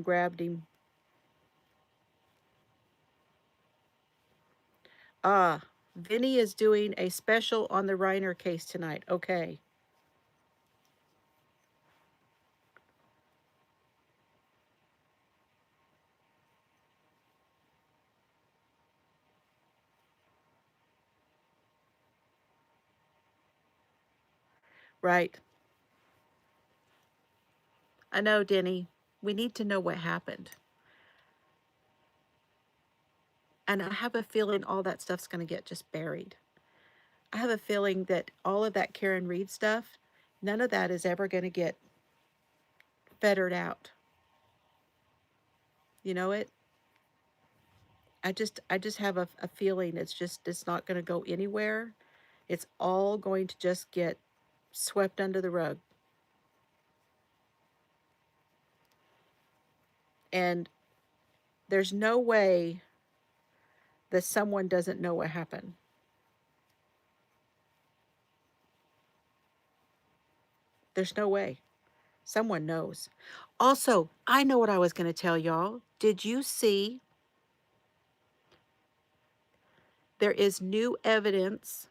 Speaker 1: grabbed him. Ah, Vinny is doing a special on the Reiner case tonight. Okay. Right. I know, Denny. We need to know what happened. And I have a feeling all that stuff's going to get just buried. I have a feeling that all of that Karen Reed stuff, none of that is ever going to get fettered out. You know it? I just have a feeling it's not going to go anywhere. It's all going to just get swept under the rug. And there's no way that someone doesn't know what happened. There's no way. Someone knows. Also, I know what I was going to tell y'all. Did you see there is new evidence?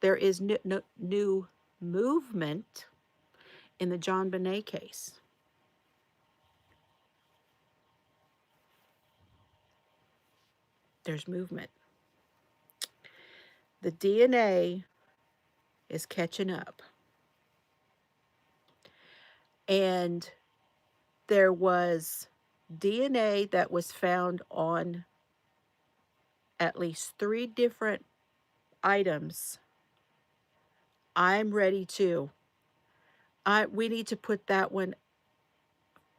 Speaker 1: There is new movement in the John Bonet case. There's movement. The DNA is catching up. And there was DNA that was found on at least 3 different items. I'm ready to. We need to put that one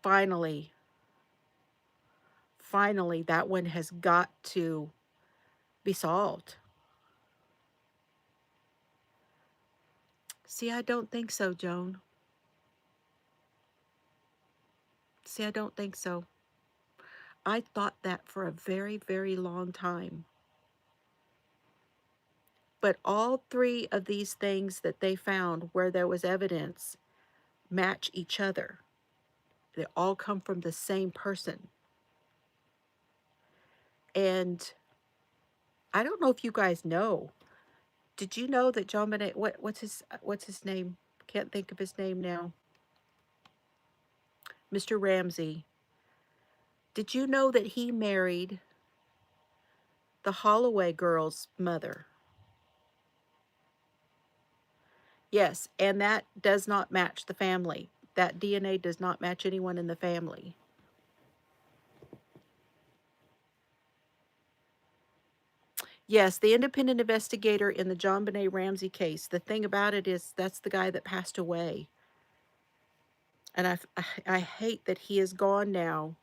Speaker 1: finally. Finally, that one has got to be solved. See, I don't think so, Joan. See, I don't think so. I thought that for a very, very long time. But all 3 of these things that they found where there was evidence match each other. They all come from the same person. And I don't know if you guys know. Did you know that John Bonet, what's his name? Can't think of his name now. Mr. Ramsey. Did you know that he married the Holloway girl's mother? Yes, and that does not match the family. That DNA does not match anyone in the family. Yes, the independent investigator in the John Bonet Ramsey case. The thing about it is that's the guy that passed away. And I hate that he is gone now.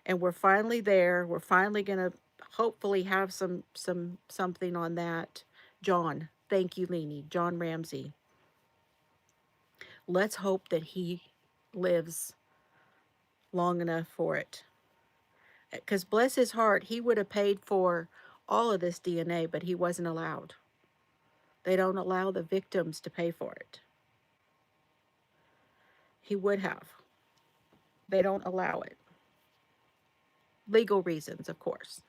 Speaker 1: And we're finally there. We're finally going to hopefully have something on that. John, thank you, Leanie. John Ramsey. Let's hope that he lives long enough for it. Because bless his heart, he would have paid for all of this DNA, but he wasn't allowed. They don't allow the victims to pay for it. He would have. They don't allow it. Legal reasons, of course.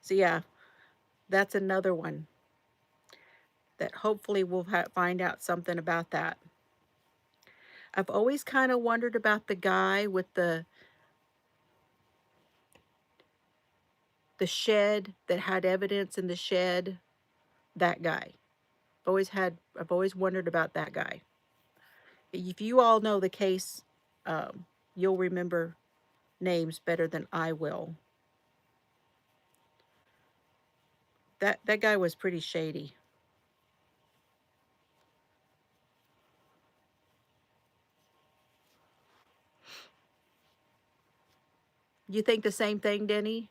Speaker 1: So, yeah, that's another one that hopefully we'll find out something about that. I've always kind of wondered about the guy with the shed that had evidence in the shed. That guy. I've always wondered about that guy. If you all know the case, you'll remember names better than I will. That guy was pretty shady. You think the same thing, Denny?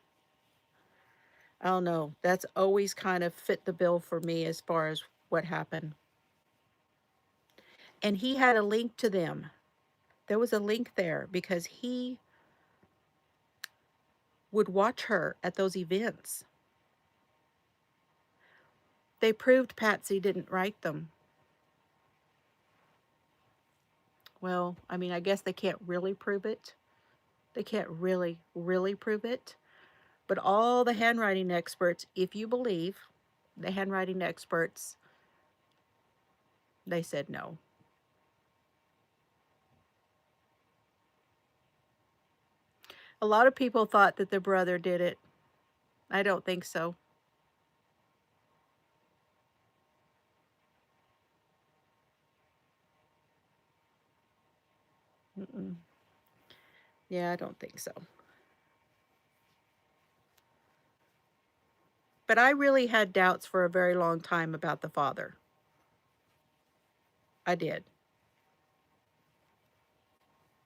Speaker 1: I don't know. That's always kind of fit the bill for me as far as what happened. And he had a link to them. There was a link there because he would watch her at those events. They proved Patsy didn't write them. Well, I mean, I guess they can't really prove it. They can't really prove it. But all the handwriting experts, if you believe the handwriting experts, they said no. A lot of people thought that the brother did it. I don't think so. Mm-mm. Yeah, I don't think so. But I really had doubts for a very long time about the father. I did.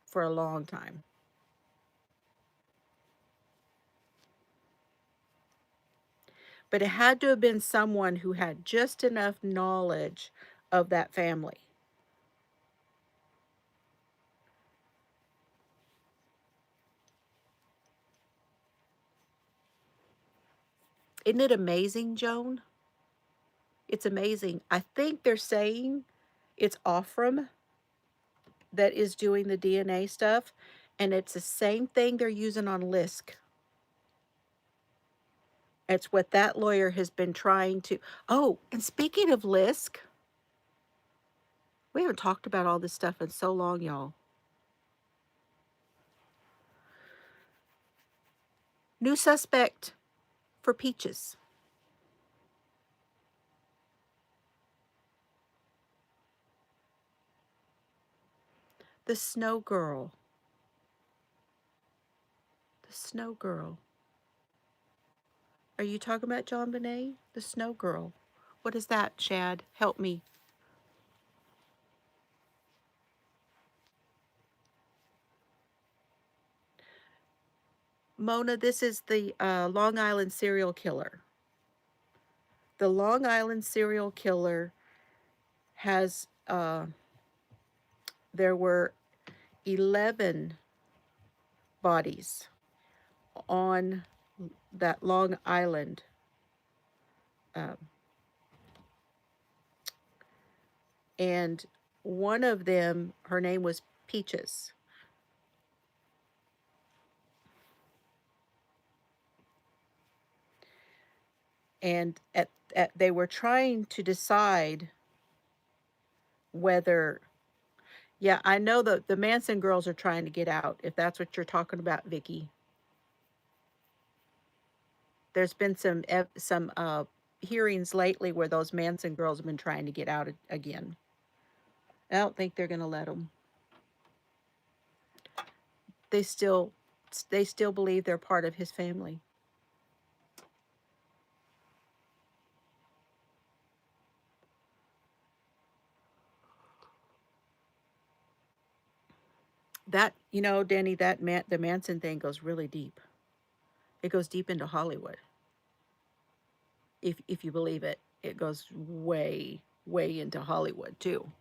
Speaker 1: For a long time. But it had to have been someone who had just enough knowledge of that family. Isn't it amazing, Joan? It's amazing. I think they're saying it's Offram that is doing the DNA stuff, and it's the same thing they're using on Lisk. It's what that lawyer has been trying to. Oh, and speaking of Lisk, we haven't talked about all this stuff in so long, y'all. New suspect for Peaches. The Snow Girl. The Snow Girl. Are you talking about John Bonet? The Snow Girl. What is that, Chad? Help me. Mona, this is the Long Island serial killer. The Long Island serial killer has, there were 11 bodies on that Long Island and one of them, her name was Peaches. And they were trying to decide whether, yeah, I know the Manson girls are trying to get out, if that's what you're talking about, Vicky. There's been some hearings lately where those Manson girls have been trying to get out again. I don't think they're going to let them. They still believe they're part of his family. That, you know, Danny, the Manson thing goes really deep. It goes deep into Hollywood. If you believe it, it goes way, way into Hollywood too.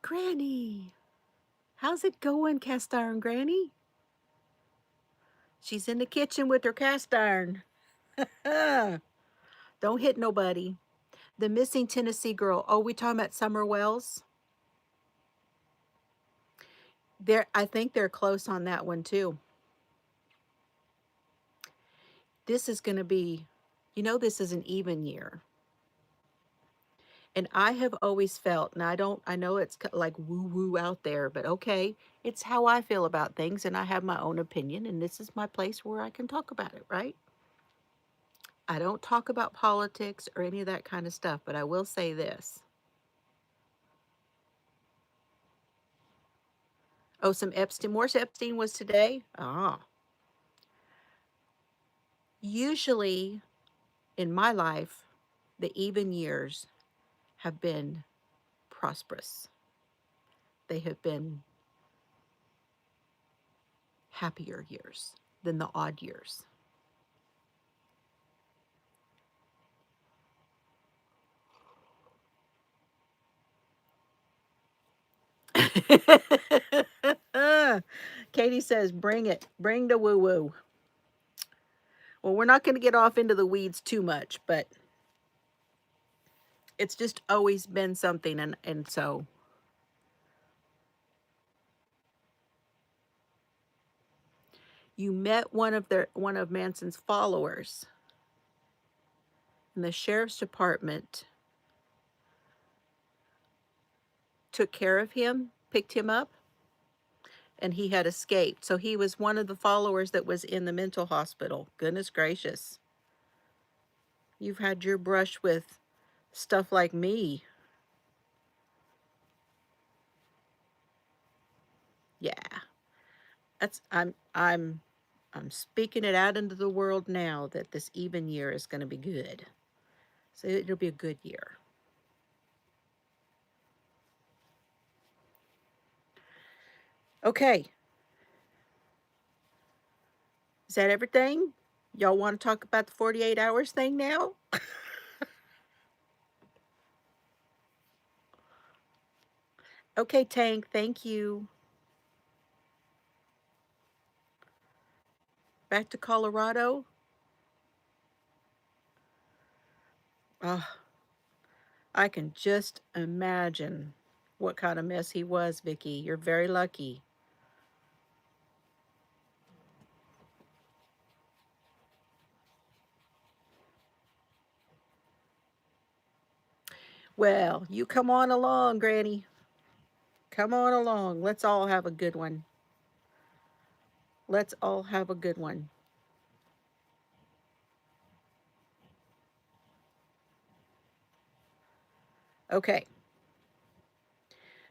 Speaker 1: Granny, how's it going, cast iron Granny? She's in the kitchen with her cast iron. Don't hit nobody. The missing Tennessee girl. Oh, we talking about Summer Wells? I think they're close on that one too. This is going to be, this is an even year. And I have always felt, and I know it's like woo-woo out there, but okay, it's how I feel about things, and I have my own opinion, and this is my place where I can talk about it, right? I don't talk about politics or any of that kind of stuff, but I will say this. Oh, some Epstein, more Epstein was today? Ah. Usually, in my life, the even years have been prosperous. They have been happier years than the odd years. Katie says, bring it. Bring the woo-woo. Well, we're not going to get off into the weeds too much, but it's just always been something. And so you met one of Manson's followers, and the sheriff's department took care of him, picked him up, and he had escaped. So he was one of the followers that was in the mental hospital. Goodness gracious. You've had your brush with stuff like me. Yeah. I'm speaking it out into the world now that this even year is going to be good. So it'll be a good year. Okay. Is that everything? Y'all want to talk about the 48 hours thing now? Okay, Tank, thank you. Back to Colorado. I can just imagine what kind of mess he was, Vicky. You're very lucky. Well, you come on along, Granny. Come on along. Let's all have a good one. Let's all have a good one. Okay.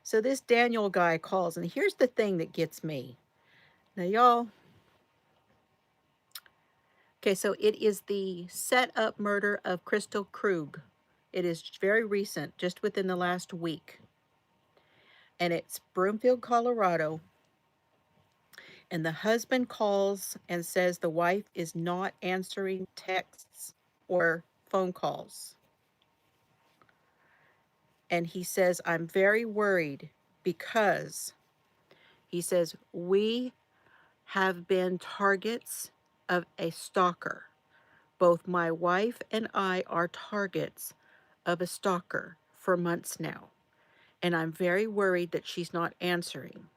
Speaker 1: So this Daniel guy calls, and here's the thing that gets me. Now, y'all. Okay, so it is the set-up murder of Crystal Krug. It is very recent, just within the last week. And it's Broomfield, Colorado. And the husband calls and says the wife is not answering texts or phone calls. And he says, I'm very worried because he says, we have been targets of a stalker. Both my wife and I are targets of a stalker for months now. And I'm very worried that she's not answering.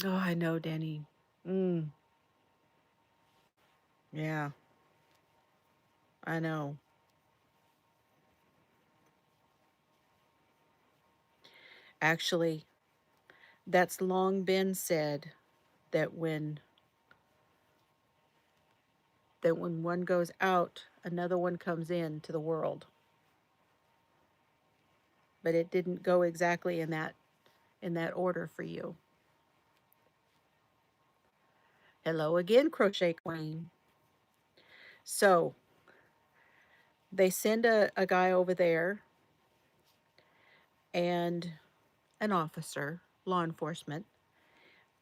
Speaker 1: Oh, I know, Danny. Yeah, I know. Actually, that's long been said that when one goes out, another one comes into the world. But it didn't go exactly in that order for you. Hello again, Crochet Queen. So they send a guy over there, and an officer, law enforcement,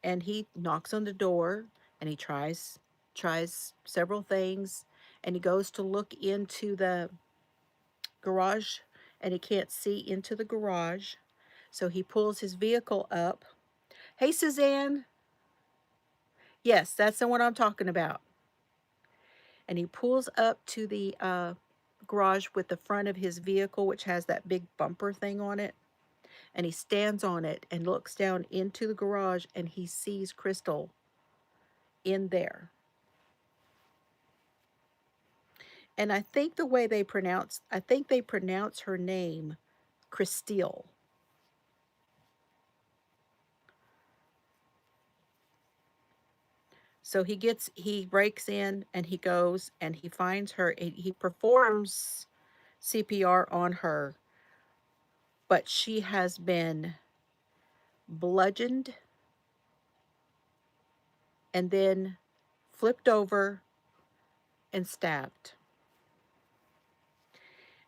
Speaker 1: and he knocks on the door and he tries several things, and he goes to look into the garage and he can't see into the garage. So he pulls his vehicle up. Hey, Suzanne. Yes, that's the one I'm talking about. And he pulls up to the garage with the front of his vehicle, which has that big bumper thing on it. And he stands on it and looks down into the garage and he sees Crystal in there. And I think they pronounce her name Christille. So he breaks in and he goes and he finds her. He performs CPR on her, but she has been bludgeoned and then flipped over and stabbed.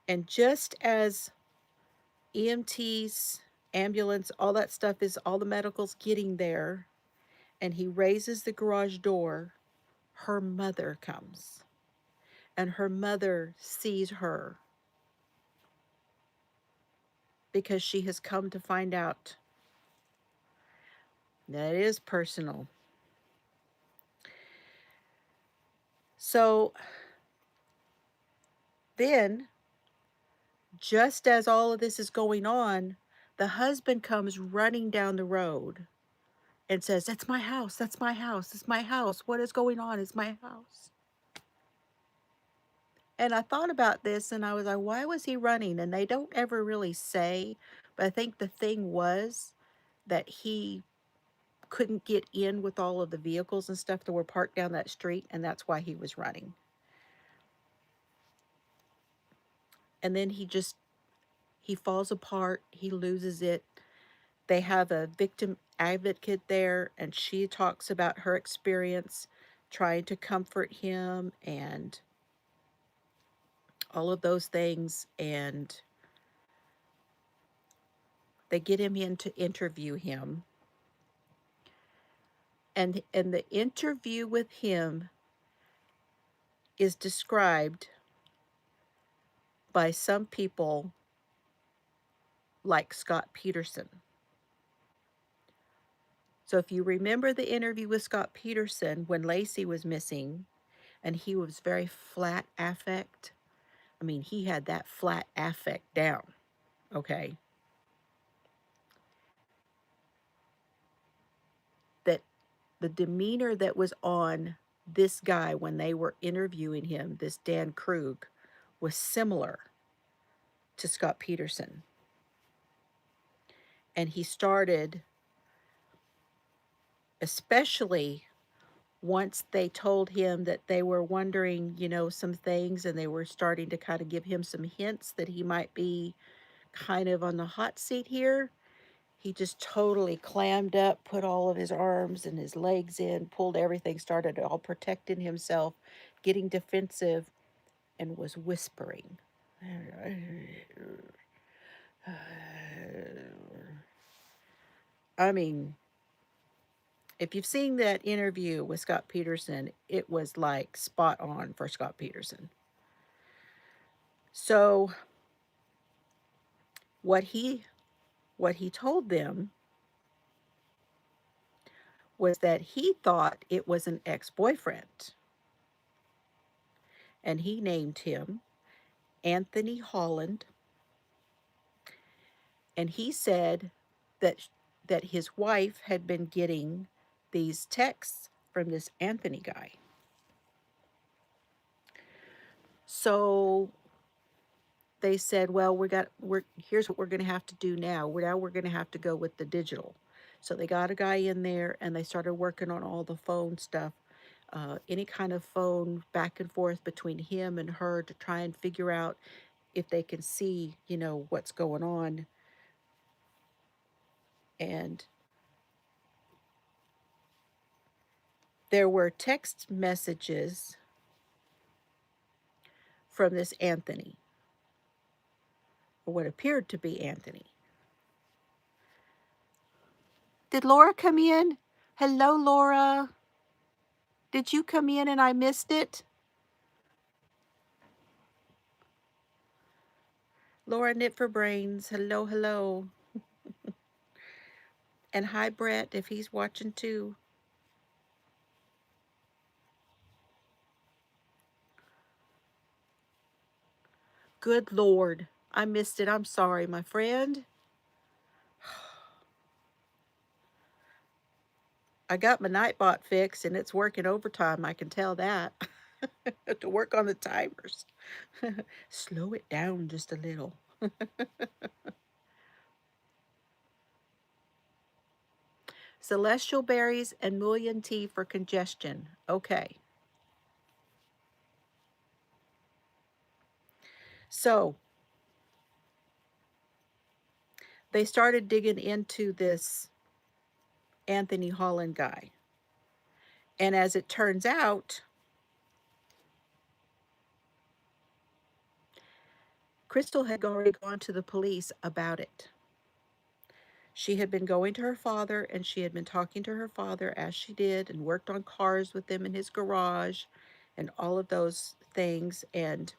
Speaker 1: And just as EMTs, ambulance, all that stuff is, all the medical's getting there, and he raises the garage door, her mother comes. And her mother sees her because she has come to find out that it is personal. So then, just as all of this is going on, the husband comes running down the road and says, "That's my house. That's my house. It's my house. What is going on? It's my house." And I thought about this and I was like, why was he running? And they don't ever really say, but I think the thing was that he couldn't get in with all of the vehicles and stuff that were parked down that street, and that's why he was running. And then he falls apart, he loses it. They have a victim advocate there, and she talks about her experience trying to comfort him and all of those things. And they get him in to interview him. And the interview with him is described by some people like Scott Peterson. So if you remember the interview with Scott Peterson when Lacey was missing, and he was very flat affect. I mean, he had that flat affect down, okay? That the demeanor that was on this guy when they were interviewing him, this Dan Krug, was similar to Scott Peterson. And he started, especially once they told him that they were wondering, some things, and they were starting to kind of give him some hints that he might be kind of on the hot seat here, he just totally clammed up, put all of his arms and his legs in, pulled everything, started all protecting himself, getting defensive, and was whispering. I mean, if you've seen that interview with Scott Peterson, it was like spot on for Scott Peterson. So what he told them was that he thought it was an ex-boyfriend, and he named him Anthony Holland, and he said that his wife had been getting these texts from this Anthony guy. So they said, well, here's what we're going to have to do now. We're going to have to go with the digital. So they got a guy in there and they started working on all the phone stuff, any kind of phone back and forth between him and her to try and figure out if they can see, what's going on. And there were text messages from this Anthony, or what appeared to be Anthony. Did Laura come in? Hello, Laura. Did you come in and I missed it? Laura Knit for Brains. Hello, hello. And hi, Brett, if he's watching too. Good Lord. I missed it. I'm sorry, my friend. I got my Nightbot fixed and it's working overtime. I can tell that. To work on the timers. Slow it down just a little. Celestial berries and mullein tea for congestion. Okay. So they started digging into this Anthony Holland guy. And as it turns out, Crystal had already gone to the police about it. She had been going to her father and she had been talking to her father as she did and worked on cars with him in his garage and all of those things. And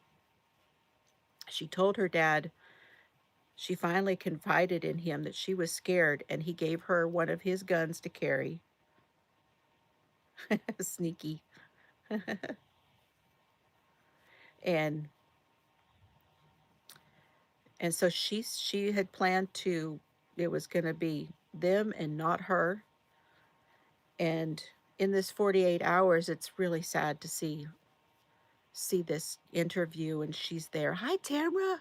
Speaker 1: she told her dad, she finally confided in him that she was scared and he gave her one of his guns to carry. Sneaky. and and so she had planned to, it was going to be them and not her. And in this 48 hours, it's really sad to see this interview and she's there. Hi, Tamara.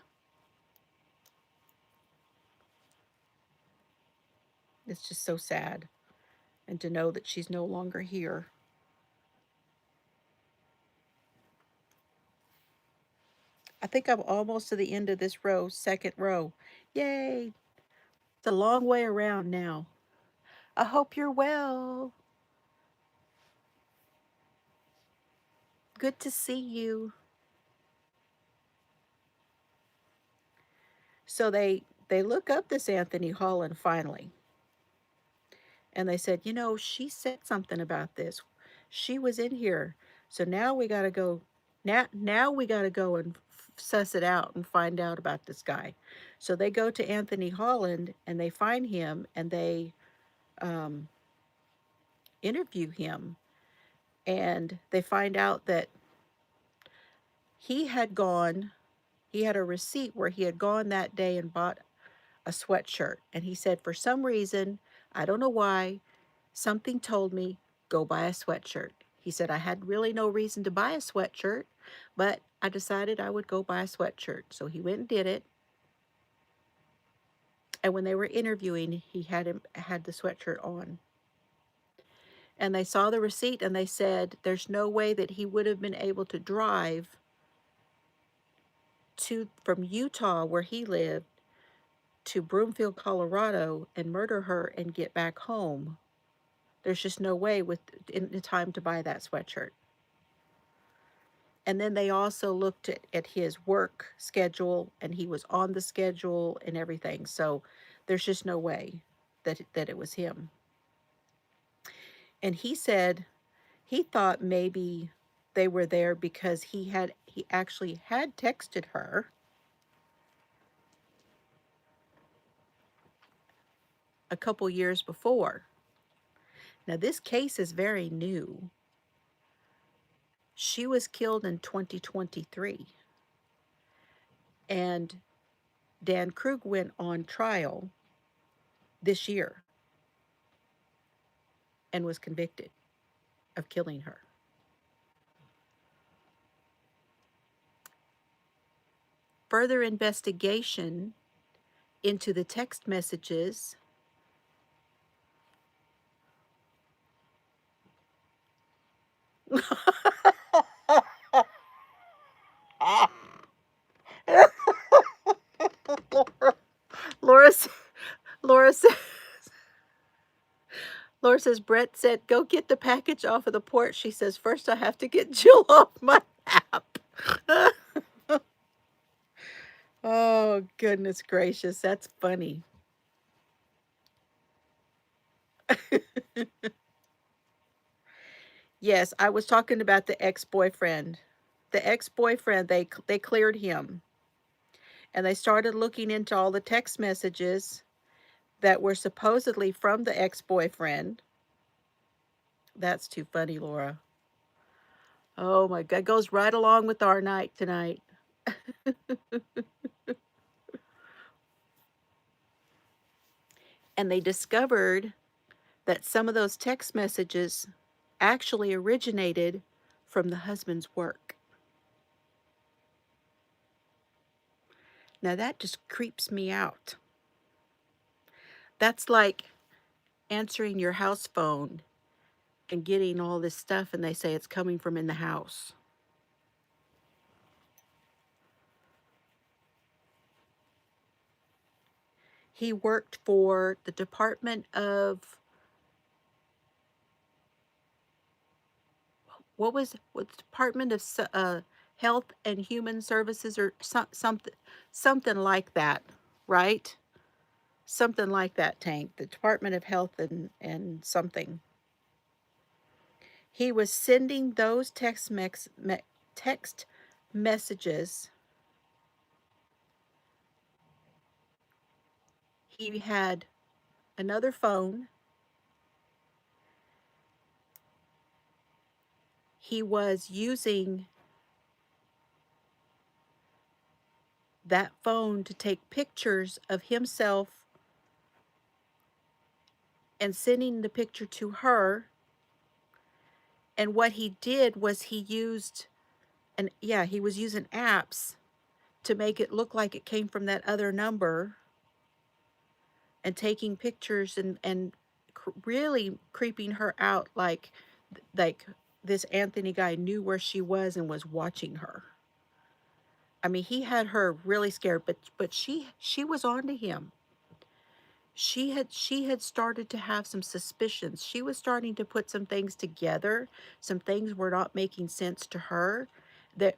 Speaker 1: It's just so sad. And to know that she's no longer here. I think I'm almost to the end of this row, second row. Yay. It's a long way around now. I hope you're well. Good to see you. So they look up this Anthony Holland finally. And they said, you know, she said something about this. She was in here. So now we got to go. Now we got to go and suss it out and find out about this guy. So they go to Anthony Holland and they find him and they interview him. And they find out that he had a receipt where he had gone that day and bought a sweatshirt. And he said, for some reason, I don't know why, something told me, go buy a sweatshirt. He said, I had really no reason to buy a sweatshirt, but I decided I would go buy a sweatshirt. So he went and did it. And when they were interviewing, he had the sweatshirt on. And they saw the receipt and they said, there's no way that he would have been able to drive from Utah, where he lived, to Broomfield, Colorado, and murder her and get back home. There's just no way in time to buy that sweatshirt. And then they also looked at his work schedule, and he was on the schedule and everything. So there's just no way that it was him. And he said he thought maybe they were there because he actually had texted her a couple years before. Now, this case is very new. She was killed in 2023. And Dan Krug went on trial this year and was convicted of killing her. Further investigation into the text messages Laura says, Brett said, go get the package off of the porch. She says, first I have to get Jill off my app. Oh, goodness gracious. That's funny. Yes, I was talking about the ex-boyfriend. The ex-boyfriend, they cleared him, and they started looking into all the text messages that were supposedly from the ex-boyfriend. That's too funny, Laura. Oh my God, goes right along with our night tonight. And they discovered that some of those text messages actually originated from the husband's work. Now that just creeps me out. That's like answering your house phone and getting all this stuff, and they say it's coming from in the house. He worked for the Department of, what Department of Health and Human Services, or something like that, right? Something like that, Tank. The Department of Health and something. He was sending those text messages. He had another phone. He was using that phone to take pictures of himself and sending the picture to her. And what he did was he was using apps to make it look like it came from that other number, and taking pictures and really creeping her out, like this Anthony guy knew where she was and was watching her. I mean, he had her really scared, but she was on to him. She had started to have some suspicions. She was starting to put some things together. Some things were not making sense to her, that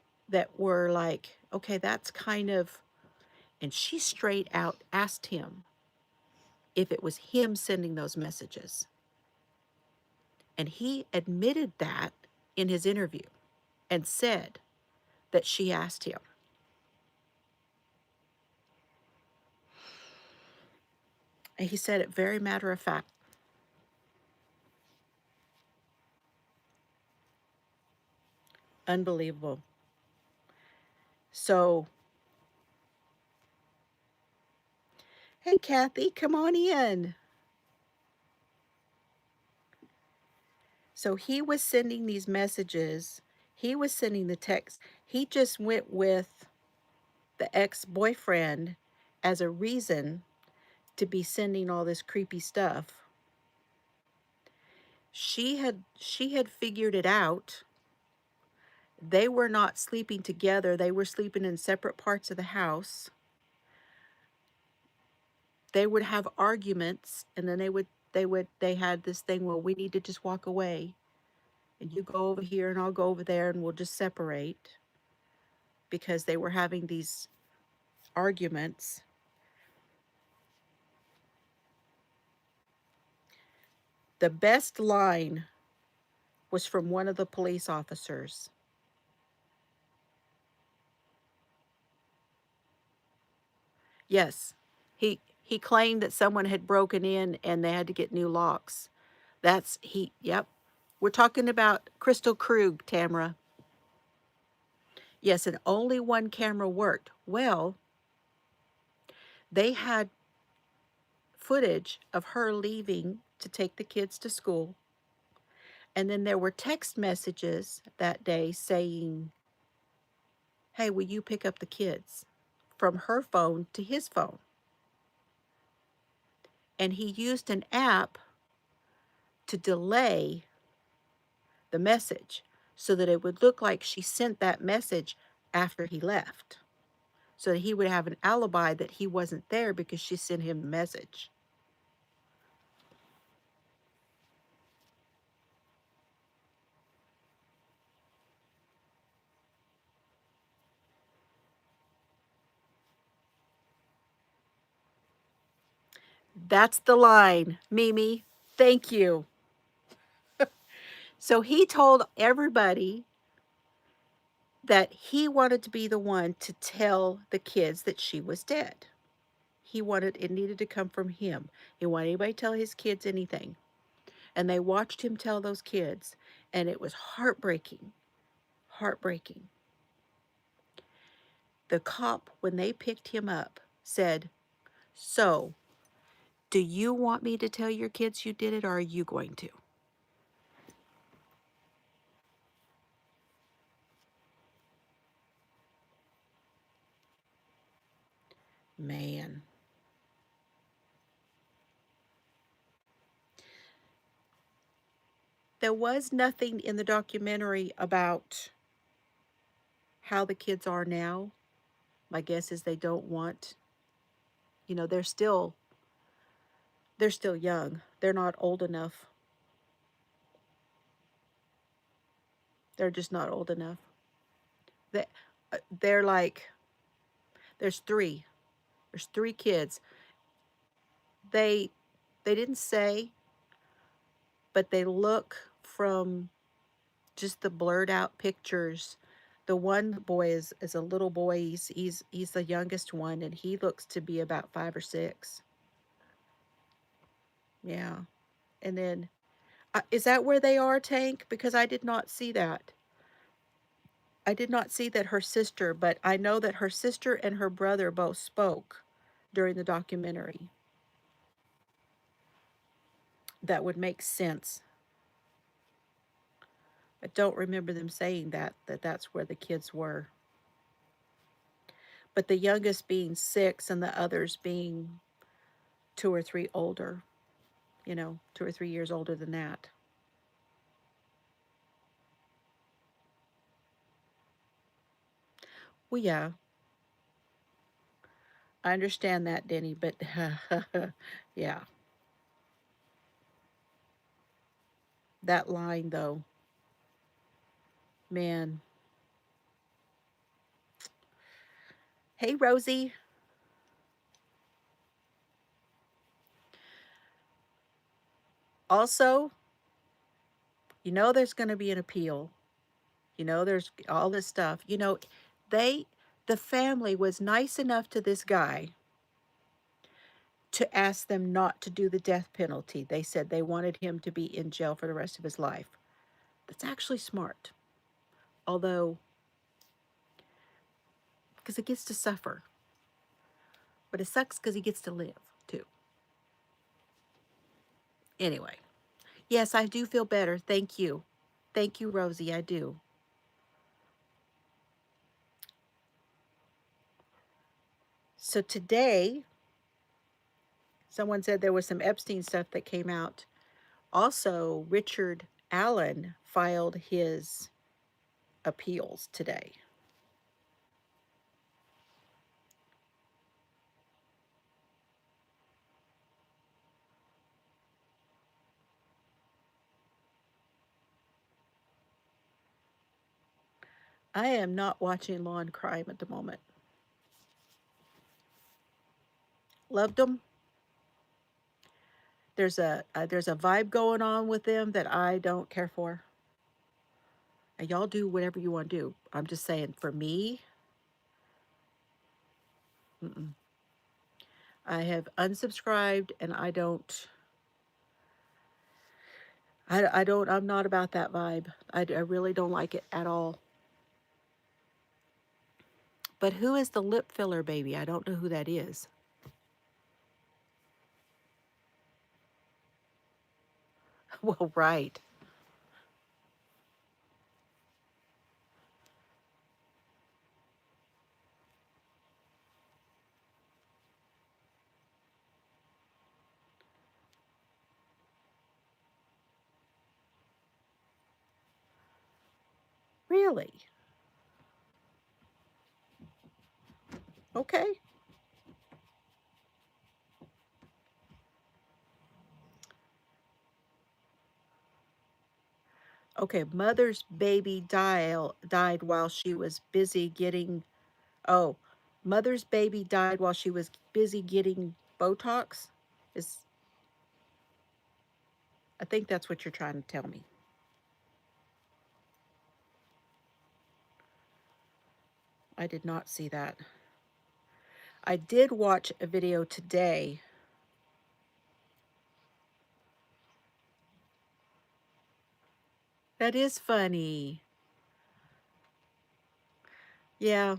Speaker 1: were like, okay, that's kind of, and she straight out asked him if it was him sending those messages. And he admitted that in his interview and said that she asked him. And he said it very matter of fact. Unbelievable. So, hey, Kathy, come on in. So he was sending these messages. He was sending the text. He just went with the ex-boyfriend as a reason to be sending all this creepy stuff. She had figured it out. They were not sleeping together. They were sleeping in separate parts of the house. They would have arguments, and then they had this thing, well, we need to just walk away, and you go over here and I'll go over there and we'll just separate, because they were having these arguments. The best line was from one of the police officers. Yes, he claimed that someone had broken in and they had to get new locks. Yep. We're talking about Crystal Krug, Tamara. Yes, and only one camera worked. Well, they had footage of her leaving to take the kids to school. And then there were text messages that day saying, hey, will you pick up the kids? From her phone to his phone. And he used an app to delay the message so that it would look like she sent that message after he left, so that he would have an alibi that he wasn't there because she sent him the message. That's the line, Mimi. Thank you. So he told everybody that he wanted to be the one to tell the kids that she was dead. He wanted it needed to come from him. He didn't want anybody to tell his kids anything. And they watched him tell those kids, and it was heartbreaking. Heartbreaking. The cop, when they picked him up, said, "So, do you want me to tell your kids you did it, or are you going to?" Man. There was nothing in the documentary about how the kids are now. My guess is they don't want, they're still young. They're not old enough. They're just not old enough. They, they're like, there's three. There's three kids. They they didn't say, but they look from just the blurred out pictures. The one boy is a little boy. He's the youngest one, and he looks to be about 5 or 6. Yeah, and then is that where they are, Tank? Because I did not see that. I did not see that her sister, but I know that her sister and her brother both spoke during the documentary. That would make sense. I don't remember them saying that that's where the kids were. But the youngest being 6 and the others being 2 or 3 older, 2 or 3 years older than that. Well, yeah, I understand that, Denny, but yeah, that line though, man. Hey, Rosie. Also, there's going to be an appeal. There's all this stuff. They, the family was nice enough to this guy to ask them not to do the death penalty. They said they wanted him to be in jail for the rest of his life. That's actually smart. Although, because he gets to suffer. But it sucks because he gets to live, too. Anyway, yes, I do feel better. Thank you. Thank you, Rosie. I do. So today, someone said there was some Epstein stuff that came out. Also, Richard Allen filed his appeals today. I am not watching Law and Crime at the moment. Loved them. There's a vibe going on with them that I don't care for. And y'all do whatever you want to do. I'm just saying, for me, mm-mm. I have unsubscribed, and I don't. I don't. I'm not about that vibe. I really don't like it at all. But who is the lip filler baby? I don't know who that is. Well, right. Really? Okay. Okay. Mother's baby died while she was busy getting. Oh, mother's baby died while she was busy getting Botox. Is I think that's what you're trying to tell me. I did not see that. I did watch a video today. That is funny. Yeah.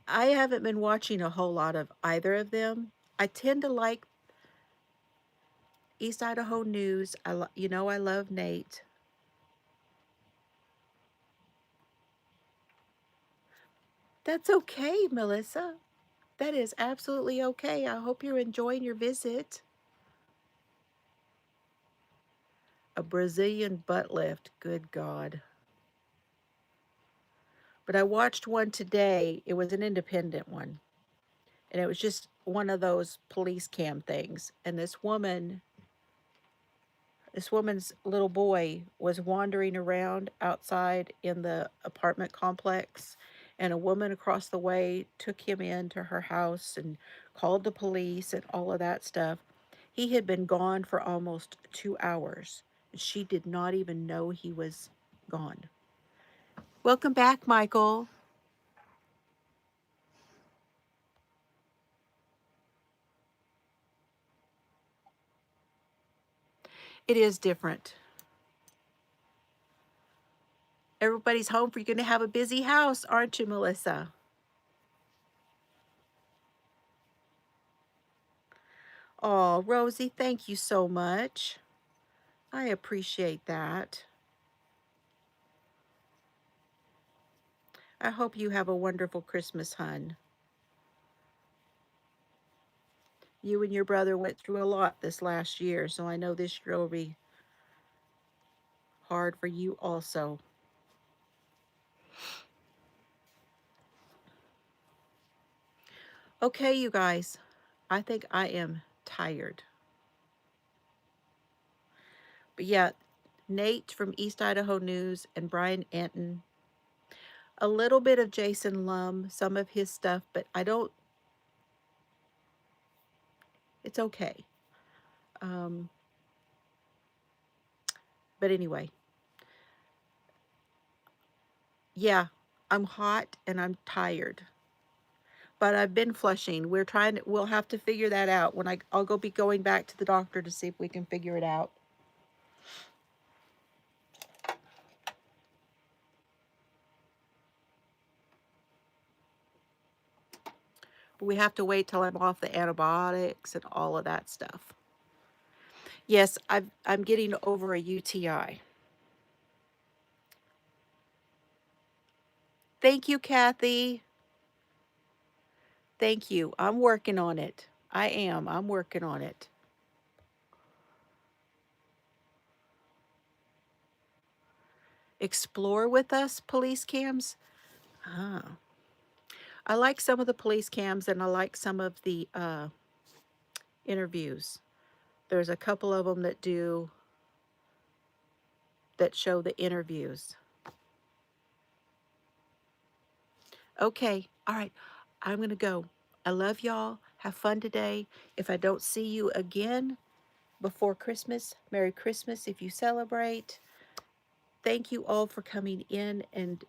Speaker 1: I haven't been watching a whole lot of either of them. I tend to like East Idaho News. You know I love Nate. That's okay, Melissa. That is absolutely okay. I hope you're enjoying your visit. A Brazilian butt lift. Good God. But I watched one today. It was an independent one. And it was just one of those police cam things. And this woman's little boy was wandering around outside in the apartment complex, and a woman across the way took him into her house and called the police and all of that stuff. He had been gone for almost 2 hours. She did not even know he was gone. Welcome back, Michael. It is different. Everybody's home, for you're going to have a busy house, aren't you, Melissa? Oh, Rosie, thank you so much. I appreciate that. I hope you have a wonderful Christmas, hun. You and your brother went through a lot this last year, so I know this year will be hard for you also. Okay, you guys, I think I am tired. But yeah, Nate from East Idaho News and Brian Anton, a little bit of Jason Lum, some of his stuff, but it's okay. Um, but anyway, yeah, I'm hot and I'm tired. But I've been flushing. We'll have to figure that out when I'll be going back to the doctor to see if we can figure it out. But we have to wait till I'm off the antibiotics and all of that stuff. Yes, I'm getting over a UTI. Thank you, Kathy. Thank you. I'm working on it. I am. I'm working on it. Explore with us, police cams. Ah. I like some of the police cams and I like some of the interviews. There's a couple of them that show the interviews. Okay. All right. I'm going to go. I love y'all. Have fun today. If I don't see you again before Christmas, Merry Christmas if you celebrate. Thank you all for coming in and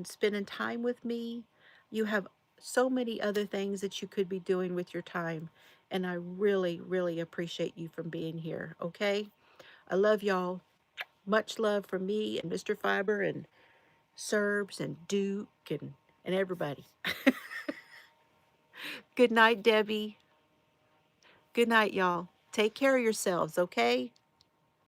Speaker 1: spending time with me. You have so many other things that you could be doing with your time, and I really, really appreciate you from being here, okay? I love y'all. Much love from me and Mr. Fiber and Serbs and Duke and everybody. Good night, Debbie. Good night, y'all. Take care of yourselves, okay?